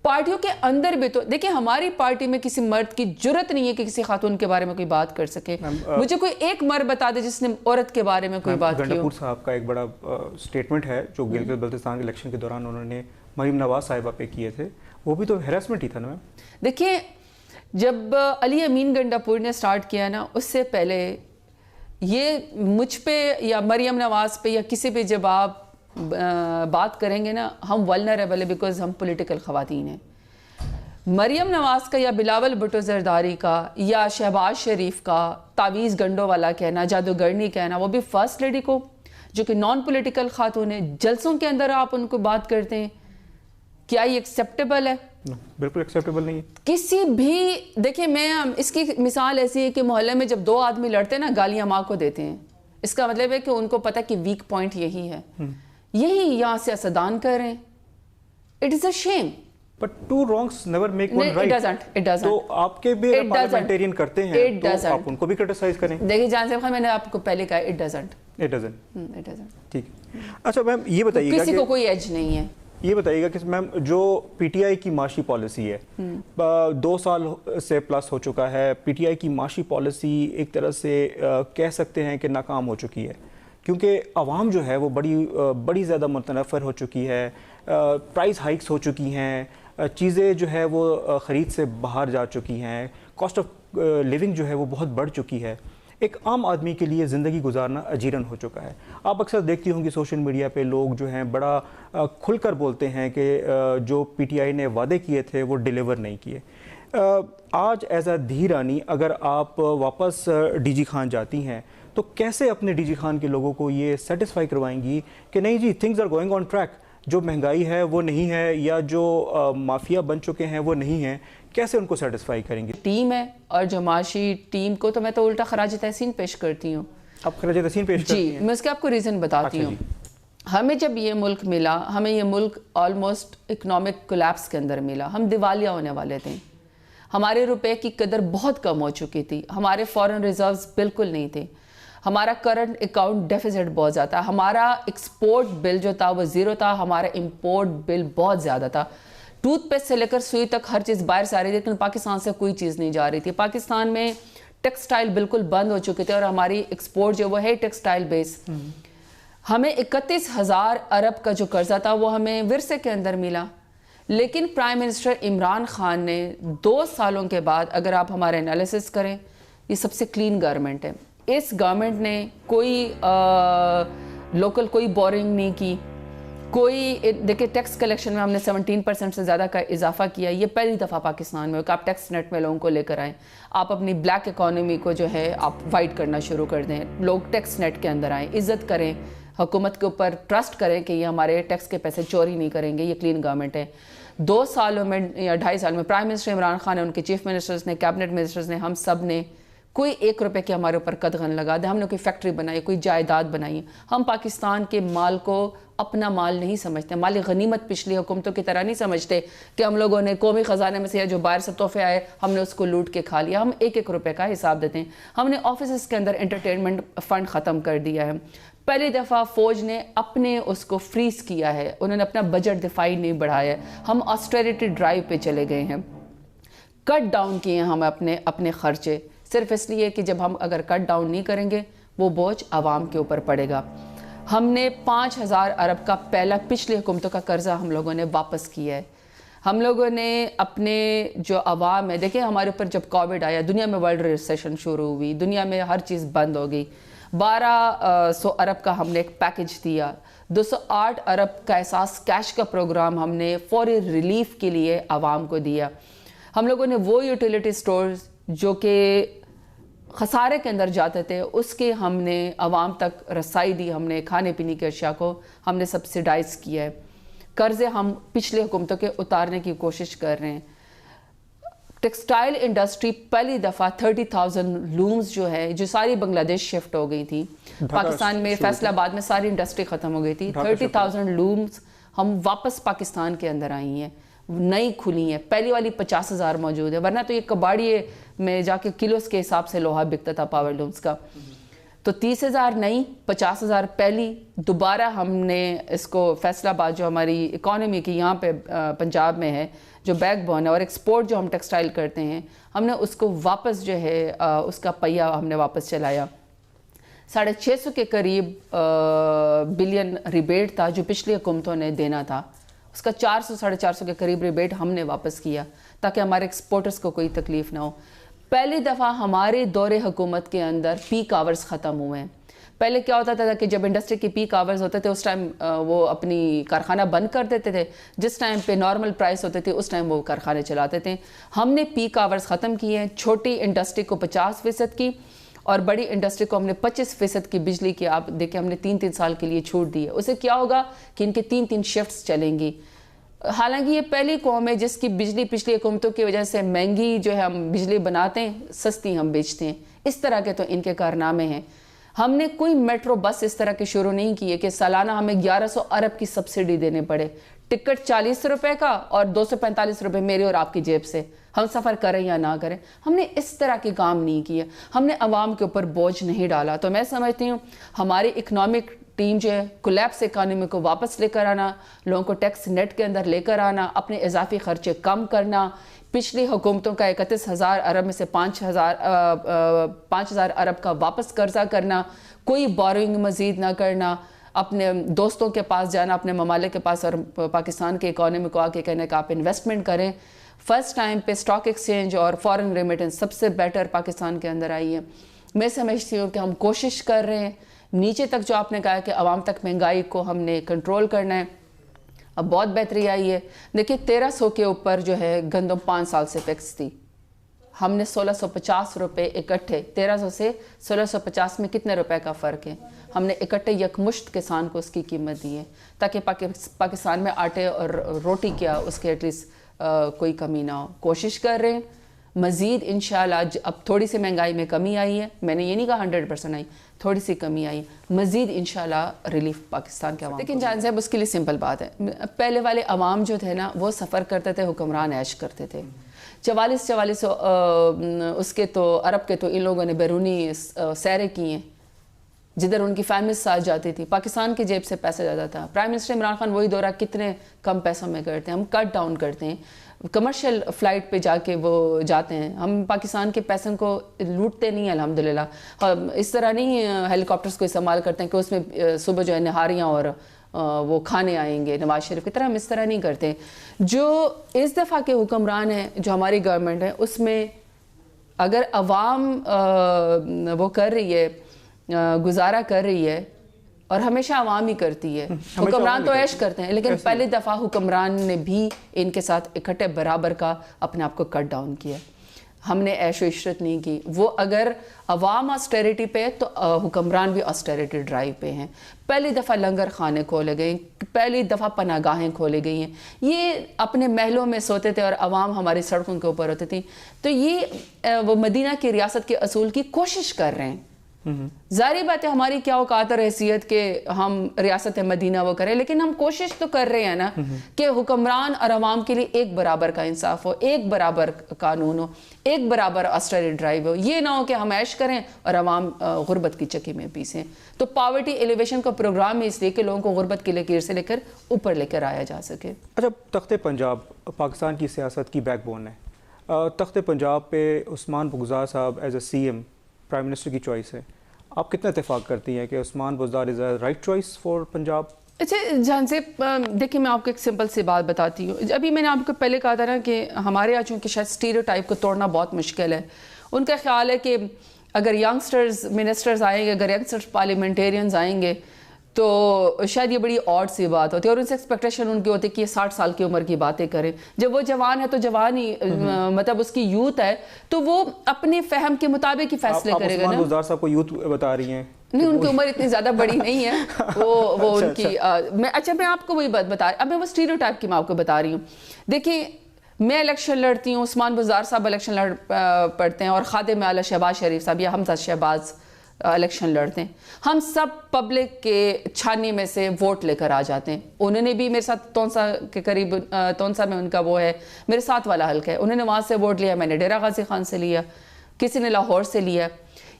پارٹیوں کے اندر بھی تو دیکھیں، ہماری پارٹی میں کسی مرد کی جرت نہیں ہے کہ کسی خاتون کے بارے میں کوئی بات کر سکے. مجھے کوئی ایک مرد بتا دے جس نے عورت کے بارے میں کوئی بات کی ہو. گنڈا پور صاحب کا ایک بڑا سٹیٹمنٹ ہے جو گلگت بلتستان کے الیکشن کے دوران انہوں نے مریم نواز صاحبہ پہ کیے تھے، وہ بھی تو ہیراسمنٹ ہی تھا نا. دیکھیں، جب علی امین گنڈا پور نے سٹارٹ کیا نا، اس سے پہلے یہ مجھ پہ یا مریم نواز پہ یا کسی پہ جب آپ بات کریں گے نا، ہم ولنریبل ہے بیکاز ہم پولیٹیکل خواتین ہیں. مریم نواز کا یا بلاول بھٹو زرداری کا یا شہباز شریف کا تعویذ گنڈوں والا کہنا، جادوگرنی کہنا، وہ بھی فرسٹ لیڈی کو جو کہ نان پولیٹیکل خاتون ہے، جلسوں کے اندر آپ ان کو بات کرتے ہیں، کیا یہ ایکسیپٹیبل ہے؟ بالکل ایکسیپٹیبل نہیں ہے. کسی بھی دیکھیں، میں اس کی مثال ایسی ہے کہ محلے میں جب دو آدمی لڑتے ہیں نا، گالیاں ماں کو دیتے ہیں، اس کا مطلب ہے کہ ان کو پتہ کہ ویک پوائنٹ یہی ہے. یہی یہاں سیاستدان کر رہے ہیں. It is a shame. But two wrongs never make one right. It doesn't. تو آپ کے بھی پارلیمنٹیرین کرتے ہیں تو آپ ان کو بھی کرٹیسائز کریں. دیکھیں جان صاحب خان، میں نے آپ کو پہلے کہا it doesn't. ٹھیک ہے. اچھا میم یہ بتائیے گا، کسی کو کوئی ایج نہیں ہے. یہ بتائیے گا کہ میم جو پی ٹی آئی کی معاشی پالیسی ہے، 2 سال سے پلس ہو چکا ہے، پی ٹی آئی کی معاشی پالیسی ایک طرح سے کہہ سکتے ہیں کہ ناکام ہو چکی ہے، کیونکہ عوام جو ہے وہ بڑی زیادہ متنفر ہو چکی ہے. پرائز ہائکس ہو چکی ہیں، چیزیں جو ہے وہ خرید سے باہر جا چکی ہیں، کاسٹ آف لیونگ جو ہے وہ بہت بڑھ چکی ہے. ایک عام آدمی کے لیے زندگی گزارنا اجیرن ہو چکا ہے. آپ اکثر دیکھتی ہوں گی سوشل میڈیا پہ لوگ جو ہیں بڑا کھل کر بولتے ہیں کہ جو پی ٹی آئی نے وعدے کیے تھے وہ ڈیلیور نہیں کیے. آج ایز اے دھی رانی اگر آپ واپس ڈی جی خان جاتی ہیں تو کیسے اپنے ڈی جی خان کے لوگوں کو یہ سیٹسفائی کروائیں گی کہ نہیں جی things are going on track, جو مہنگائی ہے وہ نہیں ہے یا جو مافیا بن چکے ہیں وہ نہیں ہیں؟ کیسے ان کو سیٹسفائی کریں گے؟ ٹیم ہے، اور جو معاشی ٹیم کو تو میں تو الٹا خراج تحسین پیش کرتی ہوں. آپ خراج تحسین پیش کرتی ہیں؟ جی، میں اس کے آپ کو ریزن بتاتی ہوں. ہمیں جب یہ ملک ملا، ہمیں یہ ملک آلموسٹ اکنامک کولیپس کے اندر ملا. ہم دیوالیہ ہونے والے تھے. ہمارے روپے کی قدر بہت کم ہو چکی تھی. ہمارے فارن ریزروز بالکل نہیں تھے. ہمارا کرنٹ اکاؤنٹ ڈیفیزٹ بہت زیادہ تھا. ہمارا ایکسپورٹ بل جو تھا وہ زیرو تھا. ہمارا امپورٹ بل بہت زیادہ تھا. ٹوتھ پیسٹ سے لے کر سوئی تک ہر چیز باہر سے آ رہی تھی، لیکن پاکستان سے کوئی چیز نہیں جا رہی تھی. پاکستان میں ٹیکسٹائل بالکل بند ہو چکے تھے اور ہماری ایکسپورٹ جو وہ ہے ٹیکسٹائل بیس. ہمیں 31,000 ارب کا جو قرضہ تھا وہ ہمیں ورثے کے اندر ملا. لیکن پرائم منسٹر عمران خان نے 2 سالوں کے بعد اگر آپ ہمارے انالیسس کریں یہ سب سے کلین گورنمنٹ ہے. اس گورنمنٹ نے کوئی لوکل کوئی بورنگ نہیں کی, کوئی دیکھیں ٹیکس کلیکشن میں ہم نے 17% سے زیادہ کا اضافہ کیا. یہ پہلی دفعہ پاکستان میں کہ آپ ٹیکس نیٹ میں لوگوں کو لے کر آئیں, آپ اپنی بلیک اکانومی کو جو ہے آپ وائٹ کرنا شروع کر دیں, لوگ ٹیکس نیٹ کے اندر آئیں, عزت کریں, حکومت کے اوپر ٹرسٹ کریں کہ یہ ہمارے ٹیکس کے پیسے چوری نہیں کریں گے. یہ کلین گورنمنٹ ہے. 2 سالوں میں یا 2.5 سال میں پرائم منسٹر عمران خان نے, ان کے چیف منسٹرز نے, کیبنٹ منسٹرز نے, ہم سب نے کوئی 1 روپے کے ہمارے اوپر قدغن لگا دے. ہم نے کوئی فیکٹری بنائی, کوئی جائیداد بنائی. ہم پاکستان کے مال کو اپنا مال نہیں سمجھتے, مال غنیمت پچھلی حکومتوں کی طرح نہیں سمجھتے کہ ہم لوگوں نے قومی خزانے میں سے جو باہر سے تحفے آئے ہم نے اس کو لوٹ کے کھا لیا. ہم 1 روپے کا حساب دیتے ہیں. ہم نے آفیسز کے اندر انٹرٹینمنٹ فنڈ ختم کر دیا ہے. پہلی دفعہ فوج نے اپنے اس کو فریز کیا ہے, انہوں نے اپنا بجٹ دفاعی نہیں بڑھایا ہے. ہم آسٹریریٹی ڈرائیو پہ چلے گئے ہیں, کٹ ڈاؤن کیے ہیں ہم اپنے خرچے, صرف اس لیے کہ جب ہم اگر کٹ ڈاؤن نہیں کریں گے وہ بوجھ عوام کے اوپر پڑے گا. ہم نے 5,000 ارب کا پہلا پچھلی حکومتوں کا قرضہ ہم لوگوں نے واپس کیا ہے. ہم لوگوں نے اپنے جو عوام ہے, دیکھیں ہمارے اوپر جب کووڈ آیا دنیا میں ورلڈ ریسیشن شروع ہوئی, دنیا میں ہر چیز بند ہو گئی. 1200 ارب کا ہم نے ایک پیکج دیا. 208 ارب کا احساس کیش کا پروگرام ہم نے فوری ریلیف کے لیے عوام کو دیا. ہم لوگوں نے وہ یوٹیلیٹی سٹورز جو کہ خسارے کے اندر جاتے تھے اس کے ہم نے عوام تک رسائی دی. ہم نے کھانے پینے کی اشیاء کو ہم نے سبسیڈائز کیا ہے. قرضے ہم پچھلے حکومتوں کے اتارنے کی کوشش کر رہے ہیں. ٹیکسٹائل انڈسٹری پہلی دفعہ 30,000 لومز جو ہے جو ساری بنگلہ دیش شفٹ ہو گئی تھی پاکستان میں, فیصل آباد میں ساری انڈسٹری ختم ہو گئی تھی. 30,000 لومز ہم واپس پاکستان کے اندر آئی ہیں, نئی کھلی ہیں. پہلی والی 50,000 موجود ہے, ورنہ تو یہ کباڑی میں جا کے کلوز کے حساب سے لوہا بکتا تھا پاور لومز کا. تو 30,000 نئی, 50,000 پہلی. دوبارہ ہم نے اس کو فیصل آباد جو ہماری اکانومی کی یہاں پہ پنجاب میں ہے جو بیک بون ہے اور ایکسپورٹ جو ہم ٹیکسٹائل کرتے ہیں, ہم نے اس کو واپس جو ہے اس کا پہیہ ہم نے واپس چلایا. 650 کے قریب بلین ریبیٹ تھا جو پچھلی حکومتوں نے دینا تھا, اس کا 400-450 کے قریب ریبیٹ ہم نے واپس کیا تاکہ ہمارے ایکسپورٹرز کو کوئی تکلیف نہ ہو. پہلی دفعہ ہمارے دور حکومت کے اندر پیک آورز ختم ہوئے ہیں. پہلے کیا ہوتا تھا کہ جب انڈسٹری کی پیک آورز ہوتے تھے اس ٹائم وہ اپنی کارخانہ بند کر دیتے تھے, جس ٹائم پہ نارمل پرائس ہوتے تھے اس ٹائم وہ کارخانے چلاتے تھے. ہم نے پیک آورز ختم کیے ہیں. چھوٹی انڈسٹری کو 50% کی اور بڑی انڈسٹری کو ہم نے 25% کی بجلی کی, آپ دیکھیں ہم نے 3 سال کے لیے چھوٹ دی ہے. اسے کیا ہوگا کہ ان کے 3 شفٹس چلیں گی. حالانکہ یہ پہلی قوم ہے جس کی بجلی پچھلی حکومتوں کی وجہ سے مہنگی جو ہے ہم بجلی بناتے ہیں, سستی ہم بیچتے ہیں. اس طرح کے تو ان کے کارنامے ہیں. ہم نے کوئی میٹرو بس اس طرح کے شروع نہیں کیے کہ سالانہ ہمیں 1100 ارب کی سبسڈی دینے پڑے. ٹکٹ 40 روپے کا اور 245 روپے میرے اور آپ کی جیب سے, ہم سفر کریں یا نہ کریں. ہم نے اس طرح کے کام نہیں کیے, ہم نے عوام کے اوپر بوجھ نہیں ڈالا. تو میں سمجھتی ہوں ہماری اکنامک ٹیم جو ہے کولیپس اکانومی کو واپس لے کر آنا, لوگوں کو ٹیکس نیٹ کے اندر لے کر آنا, اپنے اضافی خرچے کم کرنا, پچھلی حکومتوں کا 31,000 ارب میں سے 5,000 ارب کا واپس قرضہ کرنا, کوئی بورنگ مزید نہ کرنا, اپنے دوستوں کے پاس جانا, اپنے ممالک کے پاس اور پاکستان کے اکانومی کو آ کے کہنے کہ آپ انویسٹمنٹ کریں. فرسٹ ٹائم پہ اسٹاک ایکسچینج اور فارن ریمیٹنس سب سے بیٹر پاکستان کے اندر آئی ہے. میں سمجھتی ہوں کہ ہم کوشش کر رہے ہیں نیچے تک, جو آپ نے کہا کہ عوام تک مہنگائی کو ہم نے کنٹرول کرنا ہے, اب بہت بہتری آئی ہے. دیکھیں 1300 کے اوپر جو ہے گندم 5 سال سے فکس تھی, ہم نے 1650 روپے اکٹھے, 1300 سے 1650 میں کتنے روپے کا فرق ہے, ہم نے اکٹھے یکمشت کسان کو اس کی قیمت دی ہے تاکہ پاکستان میں آٹے اور روٹی کیا اس کے ایٹ لیسٹ کوئی کمی نہ ہو. کوشش کر رہے ہیں مزید انشاءاللہ. اب تھوڑی سی مہنگائی میں کمی آئی ہے, میں نے یہ نہیں کہا 100% آئی, تھوڑی سی کمی آئی, مزید انشاءاللہ ریلیف پاکستان کے عوام. لیکن جان صاحب اس کے لیے سمپل بات ہے, پہلے والے عوام جو تھے نا وہ سفر کرتے تھے, حکمران عیش کرتے تھے. 44 اس کے تو عرب کے تو ان لوگوں نے بیرونی سیرے کی ہیں جدھر ان کی فیملیز ساتھ جاتی تھی, پاکستان کی جیب سے پیسہ جاتا تھا. پرائم منسٹر عمران خان وہی دورہ کتنے کم پیسوں میں کرتے ہیں. ہم کٹ ڈاؤن کرتے ہیں. کمرشل فلائٹ پہ جا کے وہ جاتے ہیں. ہم پاکستان کے پیسوں کو لوٹتے نہیں الحمدللہ. اس طرح نہیں ہیلی کاپٹرز کو استعمال کرتے ہیں کہ اس میں صبح جو ہے نہاریاں اور وہ کھانے آئیں گے نواز شریف کی طرح. ہم اس طرح نہیں کرتے. جو اس دفعہ کے حکمران ہیں جو ہماری گورنمنٹ ہے اس میں اگر عوام وہ کر رہی ہے گزارا کر رہی ہے اور ہمیشہ عوام ہی کرتی ہے. حکمران تو عیش کرتے ہیں لیکن پہلی دفعہ حکمران نے بھی ان کے ساتھ اکٹھے برابر کا اپنے آپ کو کٹ ڈاؤن کیا. ہم نے عیش و عشرت نہیں کی. وہ اگر عوام آسٹیریٹی پہ تو حکمران بھی آسٹیریٹی ڈرائیو پہ ہیں. پہلی دفعہ لنگر خانے کھولے گئے, پہلی دفعہ پناہ گاہیں کھولے گئی ہیں. یہ اپنے محلوں میں سوتے تھے اور عوام ہماری سڑکوں کے اوپر ہوتی تھی. تو یہ وہ مدینہ کی ریاست کے اصول کی کوشش کر رہے ہیں. ظاہری بات ہے ہماری کیا اوقات اور حیثیت کہ ہم ریاست مدینہ وہ کریں, لیکن ہم کوشش تو کر رہے ہیں نا کہ حکمران اور عوام کے لیے ایک برابر کا انصاف ہو, ایک برابر قانون ہو, ایک برابر آسٹریلی ڈرائیو ہو. یہ نہ ہو کہ ہم عیش کریں اور عوام غربت کی چکی میں پیسیں. تو پاورٹی ایلیویشن کا پروگرام ہے اس لیے کہ لوگوں کو غربت کی لکیر سے لے کر اوپر لے کر آیا جا سکے. اچھا, تخت پنجاب پاکستان کی سیاست کی بیک بون ہے. تخت پنجاب پہ Usman Buzdar Sahab as a C M prime minister کی چوائس ہے. آپ کتنا اتفاق کرتی ہیں کہ Usman Buzdar is a right choice for Punjab? اچھا جہاں سے دیکھیں میں آپ کو ایک سمپل سی بات بتاتی ہوں. ابھی میں نے آپ کو پہلے کہا تھا نا کہ ہمارے یہاں چونکہ شاید اسٹیریوٹائپ کو توڑنا بہت مشکل ہے. ان کا خیال ہے کہ اگر ینگسٹرز منسٹرز آئیں گے, اگر ینگسٹرز پارلیمنٹیرینز آئیں گے تو شاید یہ بڑی آڈ سی بات ہوتی ہے. اور ان سے ایکسپیکٹیشن ان کی ہوتی ہے کہ یہ 60 سال کی عمر کی باتیں کریں. جب وہ جوان ہے تو جوان ہی مطلب اس کی یوتھ ہے تو وہ اپنے فہم کے مطابق ہی فیصلے کرے گا نا. عثمان بزدار صاحب کو یوتھ بتا رہی ہیں؟ نہیں, ان کی عمر اتنی زیادہ بڑی نہیں ہے. وہ ان کی اچھا میں آپ کو وہی بات بتا رہی, اب میں وہ اسٹیریوٹائپ کی میں آپ کو بتا رہی ہوں. دیکھیں میں الیکشن لڑتی ہوں, عثمان بزدار صاحب الیکشن لڑ پڑتے ہیں, اور خادم اعلیٰ شہباز شریف صاحب یا حمزہ شہباز الیکشن لڑتے ہیں. ہم سب پبلک کے چھانے میں سے ووٹ لے کر آ جاتے ہیں. انہوں نے بھی میرے ساتھ تونسا کے قریب, تونسا میں ان کا وہ ہے, میرے ساتھ والا حلقہ ہے, انہوں نے وہاں سے ووٹ لیا, میں نے ڈیرہ غازی خان سے لیا, کسی نے لاہور سے لیا.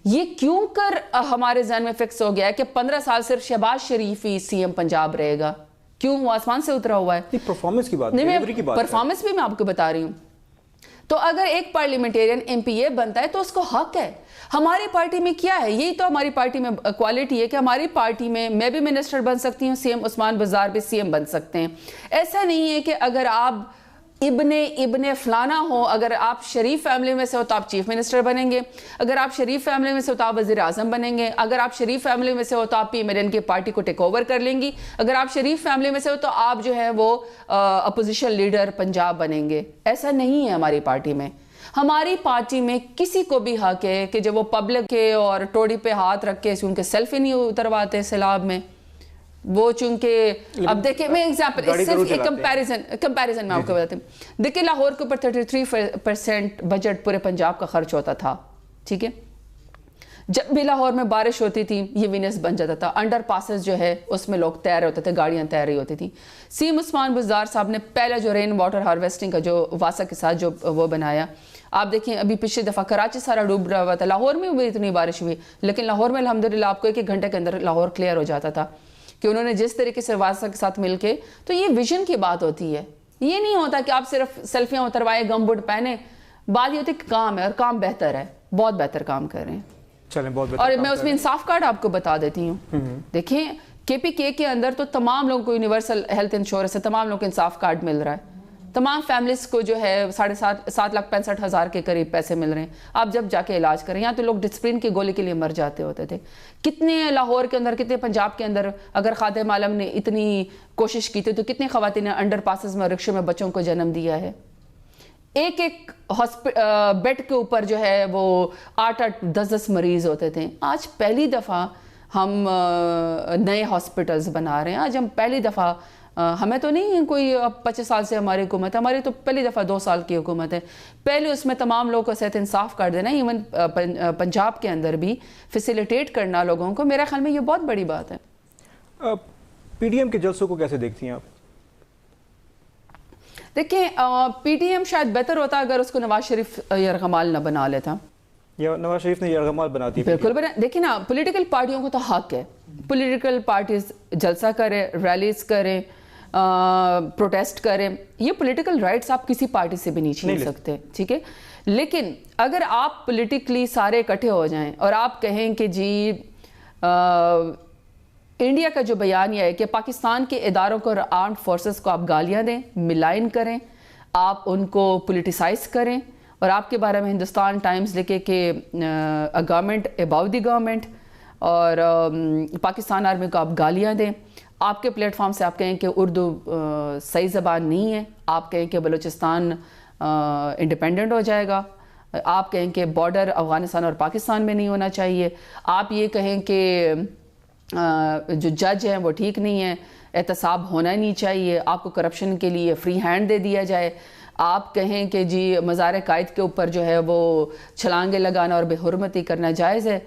یہ کیوں کر ہمارے ذہن میں فکس ہو گیا ہے کہ 15 سال صرف شہباز شریف ہی سی ایم پنجاب رہے گا؟ کیوں؟ وہ آسمان سے اترا ہوا ہے. پرفارمنس کی بات, پرفارمنس بھی میں آپ کو بتا رہی ہوں. تو اگر ایک پارلیمنٹیرین ایم پی اے بنتا ہے تو اس کو حق ہے. ہماری پارٹی میں کیا ہے, یہی تو ہماری پارٹی میں کوالٹی ہے کہ ہماری پارٹی میں بھی منسٹر بن سکتی ہوں, سی ایم عثمان بزدار بھی سی ایم بن سکتے ہیں. ایسا نہیں ہے کہ اگر آپ ابن فلانا ہو, اگر آپ شریف فیملی میں سے ہو تو آپ چیف منسٹر بنیں گے, اگر آپ شریف فیملی میں سے ہو تو آپ وزیر اعظم بنیں گے, اگر آپ شریف فیملی میں سے ہو تو آپ پی ایم ایل این کی پارٹی کو ٹیک اوور کر لیں گی, اگر آپ شریف فیملی میں سے ہو تو آپ جو ہے وہ اپوزیشن لیڈر پنجاب بنیں گے. ایسا نہیں ہے ہماری پارٹی میں. ہماری پارٹی میں کسی کو بھی حق ہے کہ جب وہ پبلک کے اور ٹوڑی پہ ہاتھ رکھ کے ان کے سیلفی نہیں اترواتے سیلاب میں, وہ چونکہ اب دیکھیں میں ایگزامپل صرف ایک کمپیریزن میں آپ کو بتاتی ہوں. دیکھیں لاہور کے اوپر 33% بجٹ پورے پنجاب کا خرچ ہوتا تھا, ٹھیک ہے. جب بھی لاہور میں بارش ہوتی تھی یہ وینس بن جاتا تھا. انڈر پاسز جو ہے اس میں لوگ تیر رہے ہوتے تھے, گاڑیاں تیر رہی ہوتی تھی. سی ایم عثمان بزدار صاحب نے پہلا جو رین واٹر ہارویسٹنگ کا جو واسا کے ساتھ جو وہ بنایا, آپ دیکھیں ابھی پچھلی دفعہ کراچی سارا ڈوب رہا ہوا تھا, لاہور میں بھی اتنی بارش ہوئی, لیکن لاہور میں الحمدللہ آپ کو 1 گھنٹے کے اندر لاہور کلیئر ہو جاتا تھا کہ انہوں نے جس طریقے سے واسا کے ساتھ مل کے. تو یہ ویژن کی بات ہوتی ہے. یہ نہیں ہوتا کہ آپ صرف سیلفیاں اتروائے, گم بوٹ پہنے. بات یہ ہوتی ہے کہ کام ہے, اور کام بہتر ہے, بہت بہتر کام کر رہے ہیں. اور میں اس میں انصاف کارڈ آپ کو بتا دیتی ہوں. دیکھیں کے پی کے کے اندر تو تمام لوگوں کو یونیورسل ہیلتھ انشورنس ہے, تمام لوگوں کو انصاف کارڈ مل رہا ہے, تمام فیملیز کو جو ہے 7,65,000 کے قریب پیسے مل رہے ہیں. آپ جب جا کے علاج کریں, یہاں تو لوگ ڈسپرین کی گولی کے لیے مر جاتے ہوتے تھے. کتنے لاہور کے اندر, کتنے پنجاب کے اندر اگر خادم عالم نے اتنی کوشش کی تھی تو کتنی خواتین نے انڈر پاسز میں رکشے میں بچوں کو جنم دیا ہے. ایک بیڈ کے اوپر جو ہے وہ 8-8 10-10 مریض ہوتے تھے. آج پہلی دفعہ ہم نئے ہاسپٹلز بنا رہے ہیں. آج ہم پہلی دفعہ, ہمیں تو نہیں کوئی 25 سال سے ہماری حکومت ہے, ہماری تو پہلی دفعہ 2 سال کی حکومت ہے. پہلے اس میں تمام لوگوں کو صحت انصاف کر دینا, ایون پنجاب کے اندر بھی فیسیلیٹیٹ کرنا لوگوں کو, میرے خیال میں یہ بہت بڑی بات ہے. پی ڈی ایم کے جلسوں کو کیسے دیکھتی ہیں آپ؟ دیکھیں پی ڈی ایم شاید بہتر ہوتا اگر اس کو نواز شریف یرغمال نہ بنا لیتا. یا نواز شریف نے یرغمال بنا دی؟ بالکل دیکھیں نا, پولیٹیکل پارٹیوں کو تو حق ہے, پولیٹیکل پارٹیز جلسہ کریں, ریلیز کریں, پروٹیسٹ کریں. یہ پولیٹیکل رائٹس آپ کسی پارٹی سے بھی نہیں چھین سکتے, ٹھیک ہے. لیکن اگر آپ پولیٹیکلی سارے اکٹھے ہو جائیں اور آپ کہیں کہ جی انڈیا کا جو بیانیہ ہے کہ پاکستان کے اداروں کو اور آرمڈ فورسز کو آپ گالیاں دیں, ملائن کریں, آپ ان کو پولیٹیسائز کریں, اور آپ کے بارے میں ہندوستان ٹائمز لکھے کہ گورنمنٹ اباؤ دی گورنمنٹ, اور پاکستان آرمی کو آپ گالیاں دیں, آپ کے پلیٹ فارم سے آپ کہیں کہ اردو صحیح زبان نہیں ہے, آپ کہیں کہ بلوچستان انڈیپینڈنٹ ہو جائے گا, آپ کہیں کہ بارڈر افغانستان اور پاکستان میں نہیں ہونا چاہیے, آپ یہ کہیں کہ جو جج ہیں وہ ٹھیک نہیں ہیں, احتساب ہونا ہی نہیں چاہیے, آپ کو کرپشن کے لیے فری ہینڈ دے دیا جائے, آپ کہیں کہ جی مزار قائد کے اوپر جو ہے وہ چھلانگیں لگانا اور بے حرمتی کرنا جائز ہے,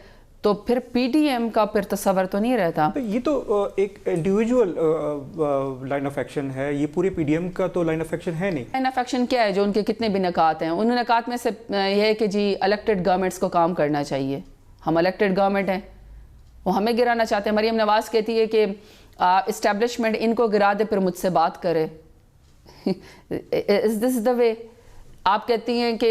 تو پھر پی ڈی ایم کا پھر تصور تو نہیں رہتا. یہ تو ایک انڈیویجول لائن آف ایکشن ہے, یہ پورے پی ڈی ایم کا تو لائن آف ایکشن ہے نہیں. لائن آف ایکشن کیا ہے؟ جو ان کے کتنے بھی نکات ہیں, ان نکات میں سے یہ ہے کہ جی الیکٹڈ گورنمنٹس کو کام کرنا چاہیے. ہم الیکٹڈ گورنمنٹ ہیں, وہ ہمیں گرانا چاہتے ہیں. مریم نواز کہتی ہے کہ اسٹیبلشمنٹ ان کو گرا دے پھر مجھ سے بات کرے. Is this the way? آپ کہتی ہیں کہ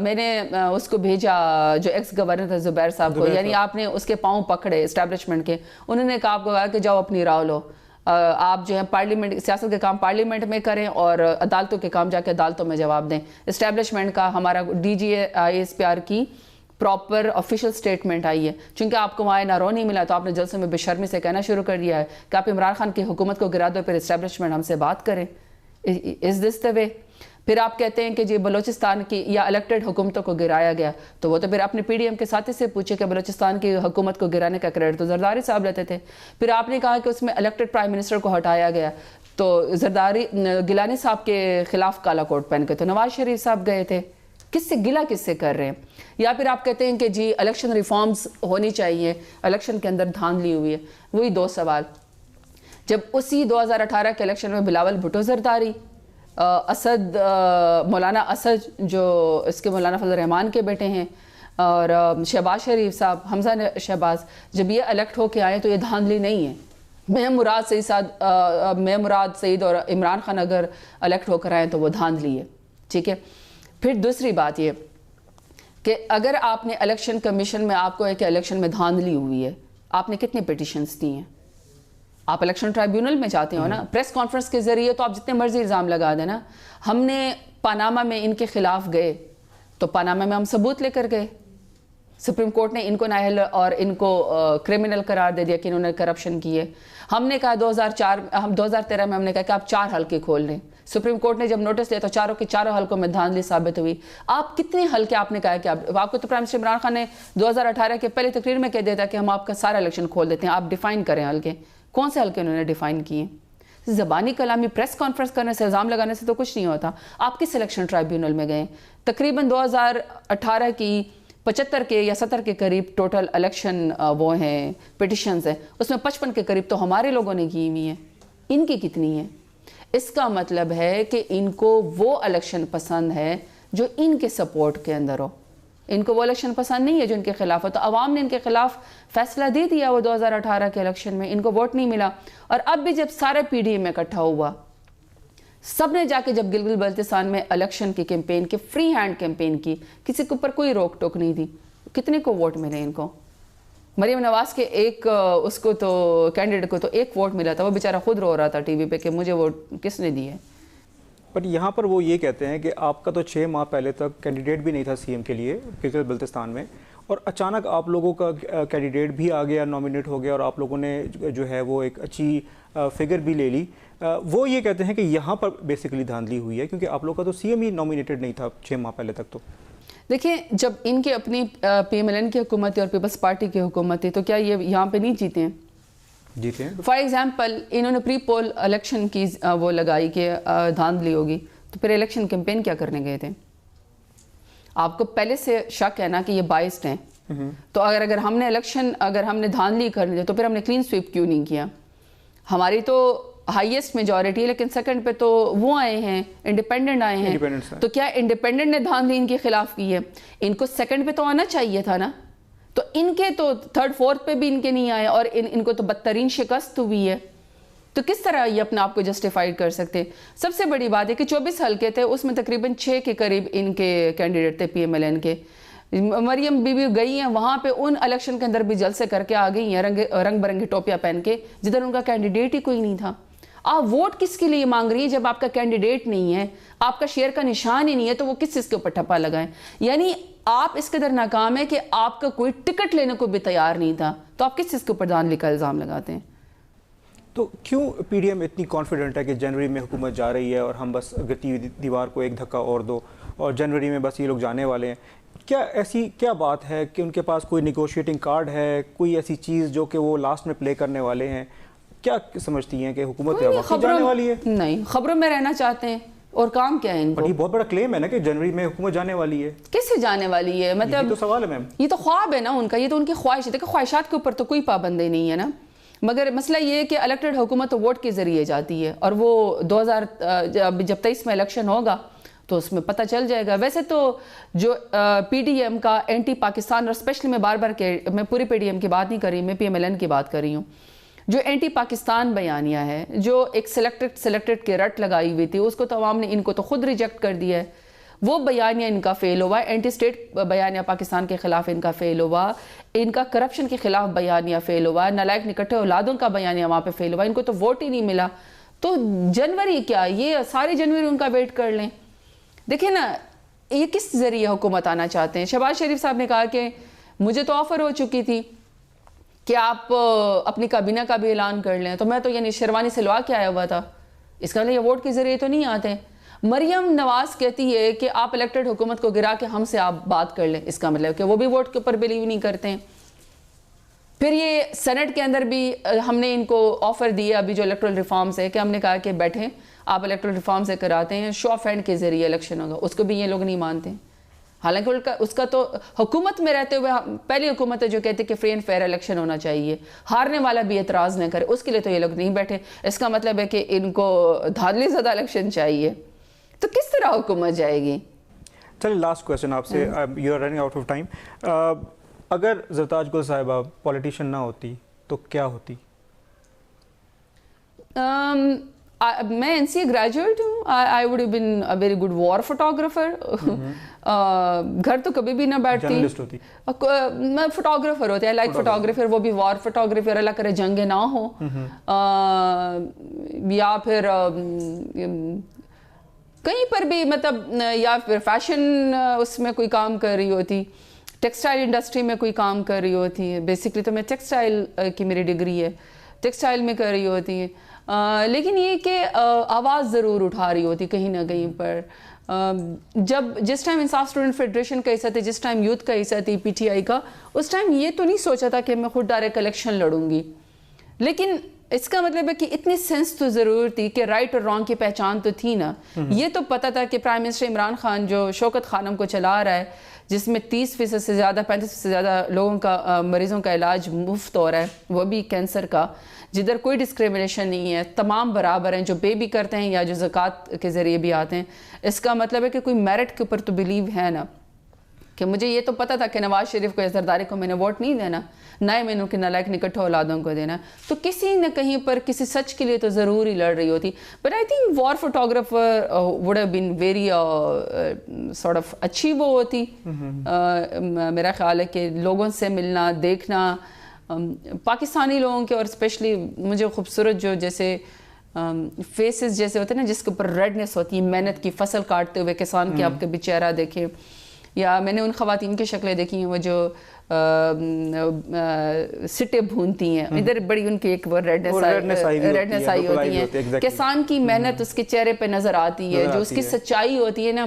میں نے اس کو بھیجا جو ایکس گورنر تھا زبیر صاحب کو, یعنی آپ نے اس کے پاؤں پکڑے اسٹیبلشمنٹ کے, انہوں نے آپ کو کہا کہ جاؤ اپنی راہ لو, آپ جو ہے پارلیمنٹ سیاست کے کام پارلیمنٹ میں کریں اور عدالتوں کے کام جا کے عدالتوں میں جواب دیں. اسٹیبلشمنٹ کا ہمارا D G I S P R کی پراپر آفیشیل سٹیٹمنٹ آئی ہے, چونکہ آپ کو وہاں نارو نہیں ملا تو آپ نے جلسے میں بے شرمی سے کہنا شروع کر دیا ہے کہ آپ عمران خان کی حکومت کو گرا دو پھر اسٹیبلشمنٹ ہم سے بات کریں. Is this the way? پھر آپ کہتے ہیں کہ جی بلوچستان کی یا الیکٹڈ حکومتوں کو گرایا گیا, تو وہ تو پھر اپنے پی ڈی ایم کے ساتھی سے پوچھے کہ بلوچستان کی حکومت کو گرانے کا کریڈٹ تو زرداری صاحب لیتے تھے. پھر آپ نے کہا کہ اس میں الیکٹڈ پرائم منسٹر کو ہٹایا گیا, تو زرداری گیلانی صاحب کے خلاف کالا کوٹ پہن کے تو نواز شریف صاحب گئے تھے. کس سے گلا کس سے کر رہے ہیں؟ یا پھر آپ کہتے ہیں کہ جی الیکشن ریفارمز ہونی چاہیے, الیکشن کے اندر دھاندلی ہوئی ہے. وہی دو سوال, جب اسی 2018 کے الیکشن میں بلاول بھٹو زرداری, اسد مولانا اسد جو اس کے مولانا فضل الرحمان کے بیٹے ہیں, اور شہباز شریف صاحب, حمزہ شہباز, جب یہ الیکٹ ہو کے آئے تو یہ دھاندلی نہیں ہے. میں مراد سعید اور عمران خان اگر الیکٹ ہو کر آئے تو وہ دھاندلی ہے, ٹھیک ہے. پھر دوسری بات یہ کہ اگر آپ نے الیکشن کمیشن میں آپ کو ہے کہ الیکشن میں دھاندلی ہوئی ہے, آپ نے کتنے پیٹیشنز دی ہیں؟ آپ الیکشن ٹرائیبیونل میں جاتے ہو نا, پریس کانفرنس کے ذریعے تو آپ جتنے مرضی الزام لگا دیں نا. ہم نے پاناما میں ان کے خلاف گئے تو پاناما میں ہم ثبوت لے کر گئے, سپریم کورٹ نے ان کو نااہل اور ان کو کرمنل قرار دے دیا کہ انہوں نے کرپشن کی ہے. ہم نے کہا 2013 میں ہم نے کہا کہ آپ 4 حلقے کھول لیں, سپریم کورٹ نے جب نوٹس دیا تو چاروں کے چاروں حلقوں میں دھاندلی ثابت ہوئی. آپ کتنے حلقے, آپ نے کہا کہ آپ کو تو پرائم منسٹر عمران خان نے 2018 کے پہلے تقریر میں کہہ دیتا کہ ہم آپ کا سارا الیکشن کھول دیتے ہیں, آپ ڈیفائن کریں حلقے. کون سے حلقے انہوں نے ڈیفائن کیے؟ زبانی کلامی پریس کانفرنس کرنے سے, الزام لگانے سے تو کچھ نہیں ہوتا. آپ کس الیکشن ٹرائیبیونل میں گئے؟ تقریباً 2018 کی 75 کے یا 70 کے قریب ٹوٹل الیکشن وہ ہیں پیٹیشنز ہیں, اس میں 55 کے قریب تو ہمارے لوگوں نے کی ہوئی ہیں. ان کی کتنی ہیں؟ اس کا مطلب ہے کہ ان کو وہ الیکشن پسند ہے جو ان کے سپورٹ کے اندر ہو, ان کو وہ الیکشن پسند نہیں ہے جو ان کے خلاف ہو. تو عوام نے ان کے خلاف فیصلہ دے دیا وہ 2018 کے الیکشن میں, ان کو ووٹ نہیں ملا. اور اب بھی جب سارے پی ڈی ایم میں اکٹھا ہوا, سب نے جا کے جب گلگت بلتستان میں الیکشن کی کیمپین کی, فری ہینڈ کیمپین کی, کسی کے اوپر کوئی روک ٹوک نہیں دی, کتنے کو ووٹ ملے ان کو؟ مریم نواز کے ایک اس کو تو کینڈیڈیٹ کو تو 1 ووٹ ملا تھا, وہ بیچارہ خود رو رہا تھا ٹی وی پہ کہ مجھے ووٹ کس نے دی ہے. بٹ یہاں پر وہ یہ کہتے ہیں کہ آپ کا تو 6 ماہ پہلے تک کینڈیڈیٹ بھی نہیں تھا سی ایم کے لیے گلگت بلتستان میں, اور اچانک آپ لوگوں کا کینڈیڈیٹ بھی آ گیا, نامینیٹ ہو گیا, اور آپ لوگوں نے جو ہے وہ ایک اچھی فگر بھی لے لی. وہ یہ کہتے ہیں کہ یہاں پر بیسیکلی دھاندلی ہوئی ہے کیونکہ آپ لوگوں کا تو سی ایم ہی نامینیٹڈ نہیں تھا 6 ماہ پہلے تک. تو دیکھیں, جب ان کی اپنی پی ایم ایل این کی حکومت تھی اور پیپلز پارٹی کی حکومت تھی تو کیا یہ یہاں پہ نہیں جیتے ہیں؟ جیتے ہیں. فار ایگزامپل انہوں نے پری پول الیکشن کی وہ لگائی کہ دھاندلی ہوگی, تو پھر الیکشن کیمپین کیا کرنے گئے تھے؟ آپ کو پہلے سے شک ہے نا کہ یہ بائسڈ ہیں, تو اگر ہم نے الیکشن اگر ہم نے دھاندلی کرنی تھی تو پھر ہم نے کلین سویپ کیوں نہیں کیا؟ ہماری تو ہائیسٹ میجورٹی ہے, لیکن سیکنڈ پہ تو وہ آئے ہیں, انڈیپینڈنٹ آئے ہیں, تو کیا انڈیپینڈنٹ نے دھاندلی ان کے خلاف کی ہے؟ ان کو سیکنڈ پہ تو آنا چاہیے تھا نا, تو ان کے تو 3rd 4th پہ بھی ان کے نہیں آئے, اور ان کو تو بدترین شکست ہوئی ہے. تو کس طرح یہ اپنے آپ کو جسٹیفائیڈ کر سکتے؟ سب سے بڑی بات ہے کہ 24 حلقے تھے، اس میں تقریباً 6 کے قریب ان کے کینڈیڈیٹ تھے پی ایم ایل این کے. مریم بی بی گئی ہیں وہاں پہ، ان الیکشن کے اندر بھی جلسے کر کے آ گئی ہیں رنگ برنگی ٹوپیاں پہن کے، جدھر ان کا کینڈیڈیٹ ہی کوئی نہیں تھا. آپ ووٹ کس کے لیے مانگ رہی ہیں جب آپ کا کینڈیڈیٹ نہیں ہے، آپ کا شیئر کا نشان ہی نہیں ہے، تو وہ کس چیز کے اوپر ٹھپا لگائیں؟ یعنی آپ اس قدر ناکام ہے کہ آپ کا کوئی ٹکٹ لینے کو بھی تیار نہیں تھا، تو آپ کس چیز کے اوپر دھاندلی کا الزام لگاتے ہیں؟ تو کیوں پی ڈی ایم اتنی کانفیڈنٹ ہے کہ جنوری میں حکومت جا رہی ہے اور ہم بس گرتی ہوئی دیوار کو ایک دھکا اور دو اور جنوری میں بس یہ لوگ جانے والے ہیں؟ کیا ایسی کیا بات ہے کہ ان کے پاس کوئی نیگوشیٹنگ کارڈ ہے، کوئی ایسی چیز جو کہ وہ لاسٹ میں پلے کرنے والے ہیں؟ کیا سمجھتی ہیں کہ حکومت واقعی جانے والی ہے؟ نہیں، خبروں میں رہنا چاہتے ہیں. اور کام کیا ہے ان کو؟ یہ بہت بڑا کلیم ہے نا کہ جنوری میں حکومت جانے والی ہے. کس سے جانے والی ہے؟ مطلب یہ تو سوال ہے میم. یہ تو خواب ہے نا ان کا، یہ تو ان کی خواہش ہے. دیکھو خواہشات کے اوپر تو کوئی پابندی نہیں ہے نا، مگر مسئلہ یہ ہے کہ الیکٹڈ حکومت ووٹ کے ذریعے جاتی ہے، اور وہ 2000 جب 23 میں الیکشن ہوگا تو اس میں پتہ چل جائے گا. ویسے تو جو پی ڈی ایم کا اینٹی پاکستان، اور اسپیشلی میں میں پوری پی ڈی ایم کی بات نہیں کر رہی، میں پی ایم ایل این کی بات کر رہی ہوں، جو اینٹی پاکستان بیانیہ ہے، جو ایک سلیکٹڈ کے رٹ لگائی ہوئی تھی، اس کو تو عوام نے ان کو تو خود ریجیکٹ کر دیا ہے. وہ بیانیہ ان کا فیل ہوا، اینٹی اسٹیٹ بیانیہ پاکستان کے خلاف ان کا فیل ہوا، ان کا کرپشن کے خلاف بیانیہ فیل ہوا، نالائق نکٹے اولادوں کا بیانیہ وہاں پہ فیل ہوا، ان کو تو ووٹ ہی نہیں ملا. تو جنوری کیا، یہ ساری جنوری ان کا ویٹ کر لیں. دیکھیں نا، یہ کس ذریعے حکومت آنا چاہتے ہیں؟ شہباز شریف صاحب نے کہا کہ مجھے تو آفر ہو چکی تھی کہ آپ اپنی کابینہ کا بھی اعلان کر لیں، تو میں تو یعنی شیروانی سلوا کے آیا ہوا تھا. اس کا مطلب یہ ووٹ کے ذریعے تو نہیں آتے. مریم نواز کہتی ہے کہ آپ الیکٹڈ حکومت کو گرا کے ہم سے آپ بات کر لیں، اس کا مطلب کہ وہ بھی ووٹ کے اوپر بلیو نہیں کرتے ہیں. پھر یہ سینٹ کے اندر بھی ہم نے ان کو آفر دیا ابھی جو الیکٹرل ریفارمز ہے، کہ ہم نے کہا کہ بیٹھیں آپ الیکٹرل ریفارم سے کراتے ہیں، شو آف ہینڈ کے ذریعے الیکشن ہوگا. اس کو بھی یہ لوگ نہیں مانتے. حالانکہ اس کا تو حکومت میں رہتے ہوئے پہلی حکومت ہے جو کہتے کہ فری اینڈ فیئر الیکشن ہونا چاہیے، ہارنے والا بھی اعتراض نہ کرے. اس کے لیے تو یہ لوگ نہیں بیٹھے. اس کا مطلب ہے کہ ان کو دھاندلی زدہ الیکشن چاہیے. تو کس طرح حکومت جائے گی؟ چلیں لاسٹ کویسچن آپ سے، you are running out of time. اگر زرتاج گل صاحبہ پولیٹیشین نہ ہوتی تو کیا ہوتی؟ میں این سی اے گریجویٹ ہوں. I would have been a very good war photographer. گھر تو کبھی بھی نہ بیٹھتی. میں فوٹوگرافر ہوتی، آئی لائک فوٹوگرافر، وہ بھی وار فوٹوگرافر. اللہ کرے جنگیں نہ ہوں، یا پھر کہیں پر بھی مطلب، یا پھر فیشن اس میں کوئی کام کر رہی ہوتی، ٹیکسٹائل انڈسٹری میں کوئی کام کر رہی ہوتی ہے. بیسکلی تو میں ٹیکسٹائل کی میری ڈگری ہے، ٹیکسٹائل میں کر رہی ہوتی ہے. لیکن یہ کہ آواز ضرور اٹھا رہی ہوتی کہیں نہ کہیں پر. جس ٹائم انصاف اسٹوڈنٹ فیڈریشن کا حصہ تھی، جس ٹائم یوتھ کا حصہ تھی پی ٹی آئی کا، اس ٹائم یہ تو نہیں سوچا تھا کہ میں خود ڈائریکٹ الیکشن لڑوں گی. لیکن اس کا مطلب ہے کہ اتنی سینس تو ضرور تھی کہ رائٹ اور رانگ کی پہچان تو تھی نا. یہ تو پتہ تھا کہ پرائم منسٹر عمران خان جو شوکت خانم کو چلا رہا ہے، جس میں 30% سے زیادہ 35% سے زیادہ لوگوں کا مریضوں کا علاج مفت ہو رہا ہے، وہ بھی کینسر کا، جدھر کوئی ڈسکریمنیشن نہیں ہے، تمام برابر ہیں، جو پے بھی کرتے ہیں یا جو زکوٰۃ کے ذریعے بھی آتے ہیں. اس کا مطلب ہے کہ کوئی میرٹ کے اوپر تو بلیو ہے نا. کہ مجھے یہ تو پتہ تھا کہ نواز شریف کو یا زرداری کو میں نے ووٹ نہیں دینا، نہ ہی میں نے ان کے نالائق نکٹھے اولادوں کو دینا. تو کسی نہ کہیں پر کسی سچ کے لیے تو ضرور ہی لڑ رہی ہوتی. But I think war photographer would have been very sort of اچھی وہ ہوتی. میرا خیال ہے کہ لوگوں سے ملنا، دیکھنا، پاکستانی لوگوں کے، اور اسپیشلی مجھے خوبصورت جو جیسے فیسز جیسے ہوتے ہیں نا، جس کے اوپر ریڈنس ہوتی ہے محنت کی، فصل کاٹتے ہوئے کسان کے آپ کبھی چہرہ دیکھیں، یا میں نے ان خواتین کی شکلیں دیکھی ہیں وہ جو سٹے بھونتی ہیں، ادھر بڑی ان کی ایک وہ ریڈنس آئی ہوتی ہے. کسان کی محنت اس کے چہرے پہ نظر آتی ہے، جو اس کی سچائی ہوتی ہے نا.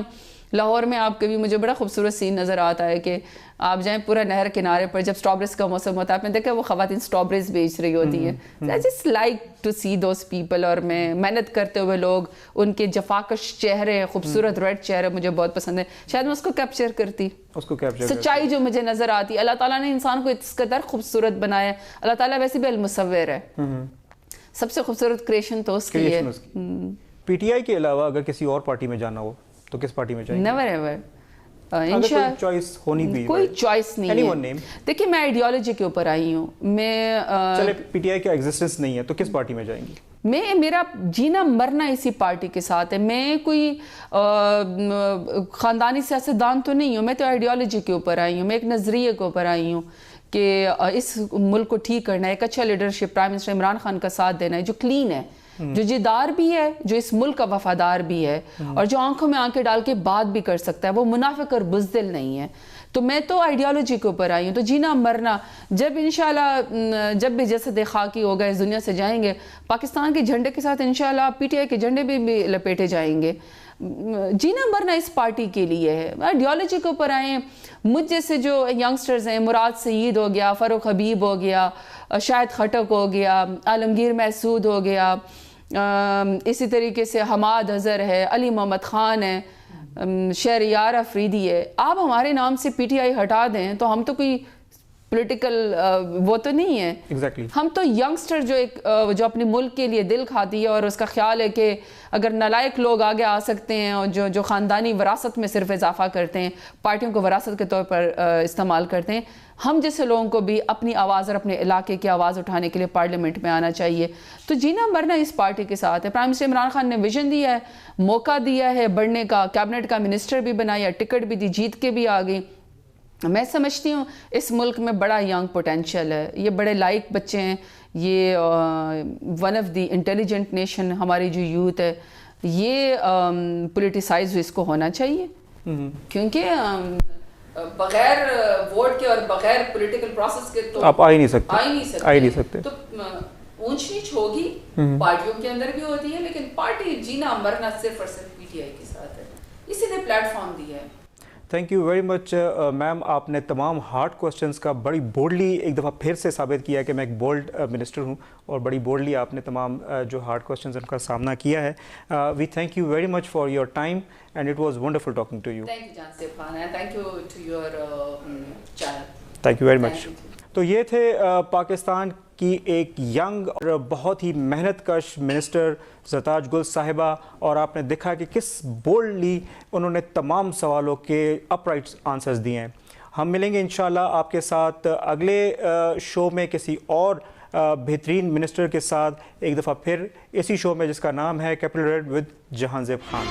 لاہور میں آپ کبھی، مجھے بڑا خوبصورت سین نظر آتا ہے کہ آپ جائیں پورا نہر کنارے پر، جب اسٹرابریز کا موسم ہوتا ہے، آپ نے دیکھا وہ خواتین اسٹرابریز بیچ رہی ہوتی ہیں. I just like to see those people. اور میں محنت کرتے ہوئے لوگ، ان کے جفاکش چہرے، خوبصورت ریڈ چہرے مجھے بہت پسند ہے. شاید میں اس کو کیپچر کرتی، سچائی جو مجھے نظر آتی. اللہ تعالیٰ نے انسان کو اس قدر خوبصورت بنایا ہے. اللہ تعالیٰ ویسے بھی المصور ہے، سب سے خوبصورت کریشن تو اس کی ہے. پی ٹی آئی کے علاوہ اگر کسی اور پارٹی میں جانا ہو تو کس پارٹی میں جائیں گے؟ Never ever. کوئی چوائس نہیں ہے. دیکھیں میں آئیڈیالوجی کے اوپر آئی ہوں. میں چلے پی ٹی آئی کا ایگزسٹنس نہیں ہے تو کس پارٹی میں جائیں گی؟ میرا جینا مرنا اسی پارٹی کے ساتھ ہے. میں کوئی خاندانی سیاستدان تو نہیں ہوں, میں تو آئیڈیالوجی کے اوپر آئی ہوں, میں ایک نظریے کے اوپر آئی ہوں کہ اس ملک کو ٹھیک کرنا ہے, ایک اچھا leadership prime minister Imran Khan کا ساتھ دینا ہے جو کلین ہے, جو جدار بھی ہے, جو اس ملک کا وفادار بھی ہے, اور جو آنکھوں میں آنکھیں ڈال کے بات بھی کر سکتا ہے, وہ منافق اور بزدل نہیں ہے. تو میں تو آئیڈیالوجی کے اوپر آئی ہوں. تو جینا مرنا جب انشاءاللہ جب بھی جسد خاکی ہوگا اس دنیا سے جائیں گے, پاکستان کے جھنڈے کے ساتھ انشاءاللہ پی ٹی آئی کے جھنڈے بھی لپیٹے جائیں گے. جینا مرنا اس پارٹی کے لیے ہے, آئیڈیالوجی کے اوپر آئے ہیں. مجھ جیسے جو ینگسٹرز ہیں, مراد سعید ہو گیا, فاروق حبیب ہو گیا, شاہد خٹک ہو گیا, عالمگیر محسود ہو گیا, اسی طریقے سے حماد اظہر ہے, علی محمد خان ہے, شہریار افریدی ہے. آپ ہمارے نام سے پی ٹی آئی ہٹا دیں تو ہم تو کوئی پولیٹیکل وہ تو نہیں ہے. Exactly. ہم تو ینگسٹر جو اپنے ملک کے لیے دل کھاتی ہے اور اس کا خیال ہے کہ اگر نالائق لوگ آگے آ سکتے ہیں اور جو خاندانی وراثت میں صرف اضافہ کرتے ہیں, پارٹیوں کو وراثت کے طور پر استعمال کرتے ہیں, ہم جیسے لوگوں کو بھی اپنی آواز اور اپنے علاقے کی آواز اٹھانے کے لیے پارلیمنٹ میں آنا چاہیے. تو جینا مرنا اس پارٹی کے ساتھ ہے. پرائم منسٹر عمران خان نے ویژن دیا ہے, موقع دیا ہے بڑھنے کا, کیبنٹ کا منسٹر بھی بنایا, ٹکٹ بھی دی, جیت کے بھی آ گئی. میں سمجھتی ہوں اس ملک میں بڑا ینگ پوٹینشیل ہے, یہ بڑے لائق بچے ہیں, یہ one of the intelligent nation ہماری جو یوتھ ہے, یہ پولیٹیسائز اس کو ہونا چاہیے, کیونکہ بغیر ووٹ کے اور بغیر پولیٹیکل پروسیس کے تو آپ آ ہی نہیں سکتے. تو اونچ نیچ ہوگی, پارٹیوں کے اندر بھی ہوتی ہے, لیکن پارٹی جینا مرنا صرف اور صرف پی ٹی آئی کے ساتھ ہے, اسی نے پلیٹ فارم دیا ہے. تھینک یو ویری مچ میم. آپ نے تمام ہارڈ کوسچنس کا بڑی بولڈلی ایک دفعہ پھر سے ثابت کیا کہ میں ایک بولڈ منسٹر ہوں, اور بڑی بولڈلی آپ نے تمام جو ہارڈ کوسچنس ان کا سامنا کیا ہے. We thank you very much for your time and it was wonderful talking to you. Thank you Jan Saif Khan, and thank you to your channel. Thank you very much. تو یہ تھے پاکستان کی ایک ینگ اور بہت ہی محنت کش منسٹر زرتاج گل صاحبہ, اور آپ نے دیکھا کہ کس بولڈلی انہوں نے تمام سوالوں کے اپ رائٹ آنسرز دیے ہیں. ہم ملیں گے انشاءاللہ آپ کے ساتھ اگلے شو میں کسی اور بہترین منسٹر کے ساتھ ایک دفعہ پھر اسی شو میں جس کا نام ہے کیپٹل ریڈ ود جہان زیب خان.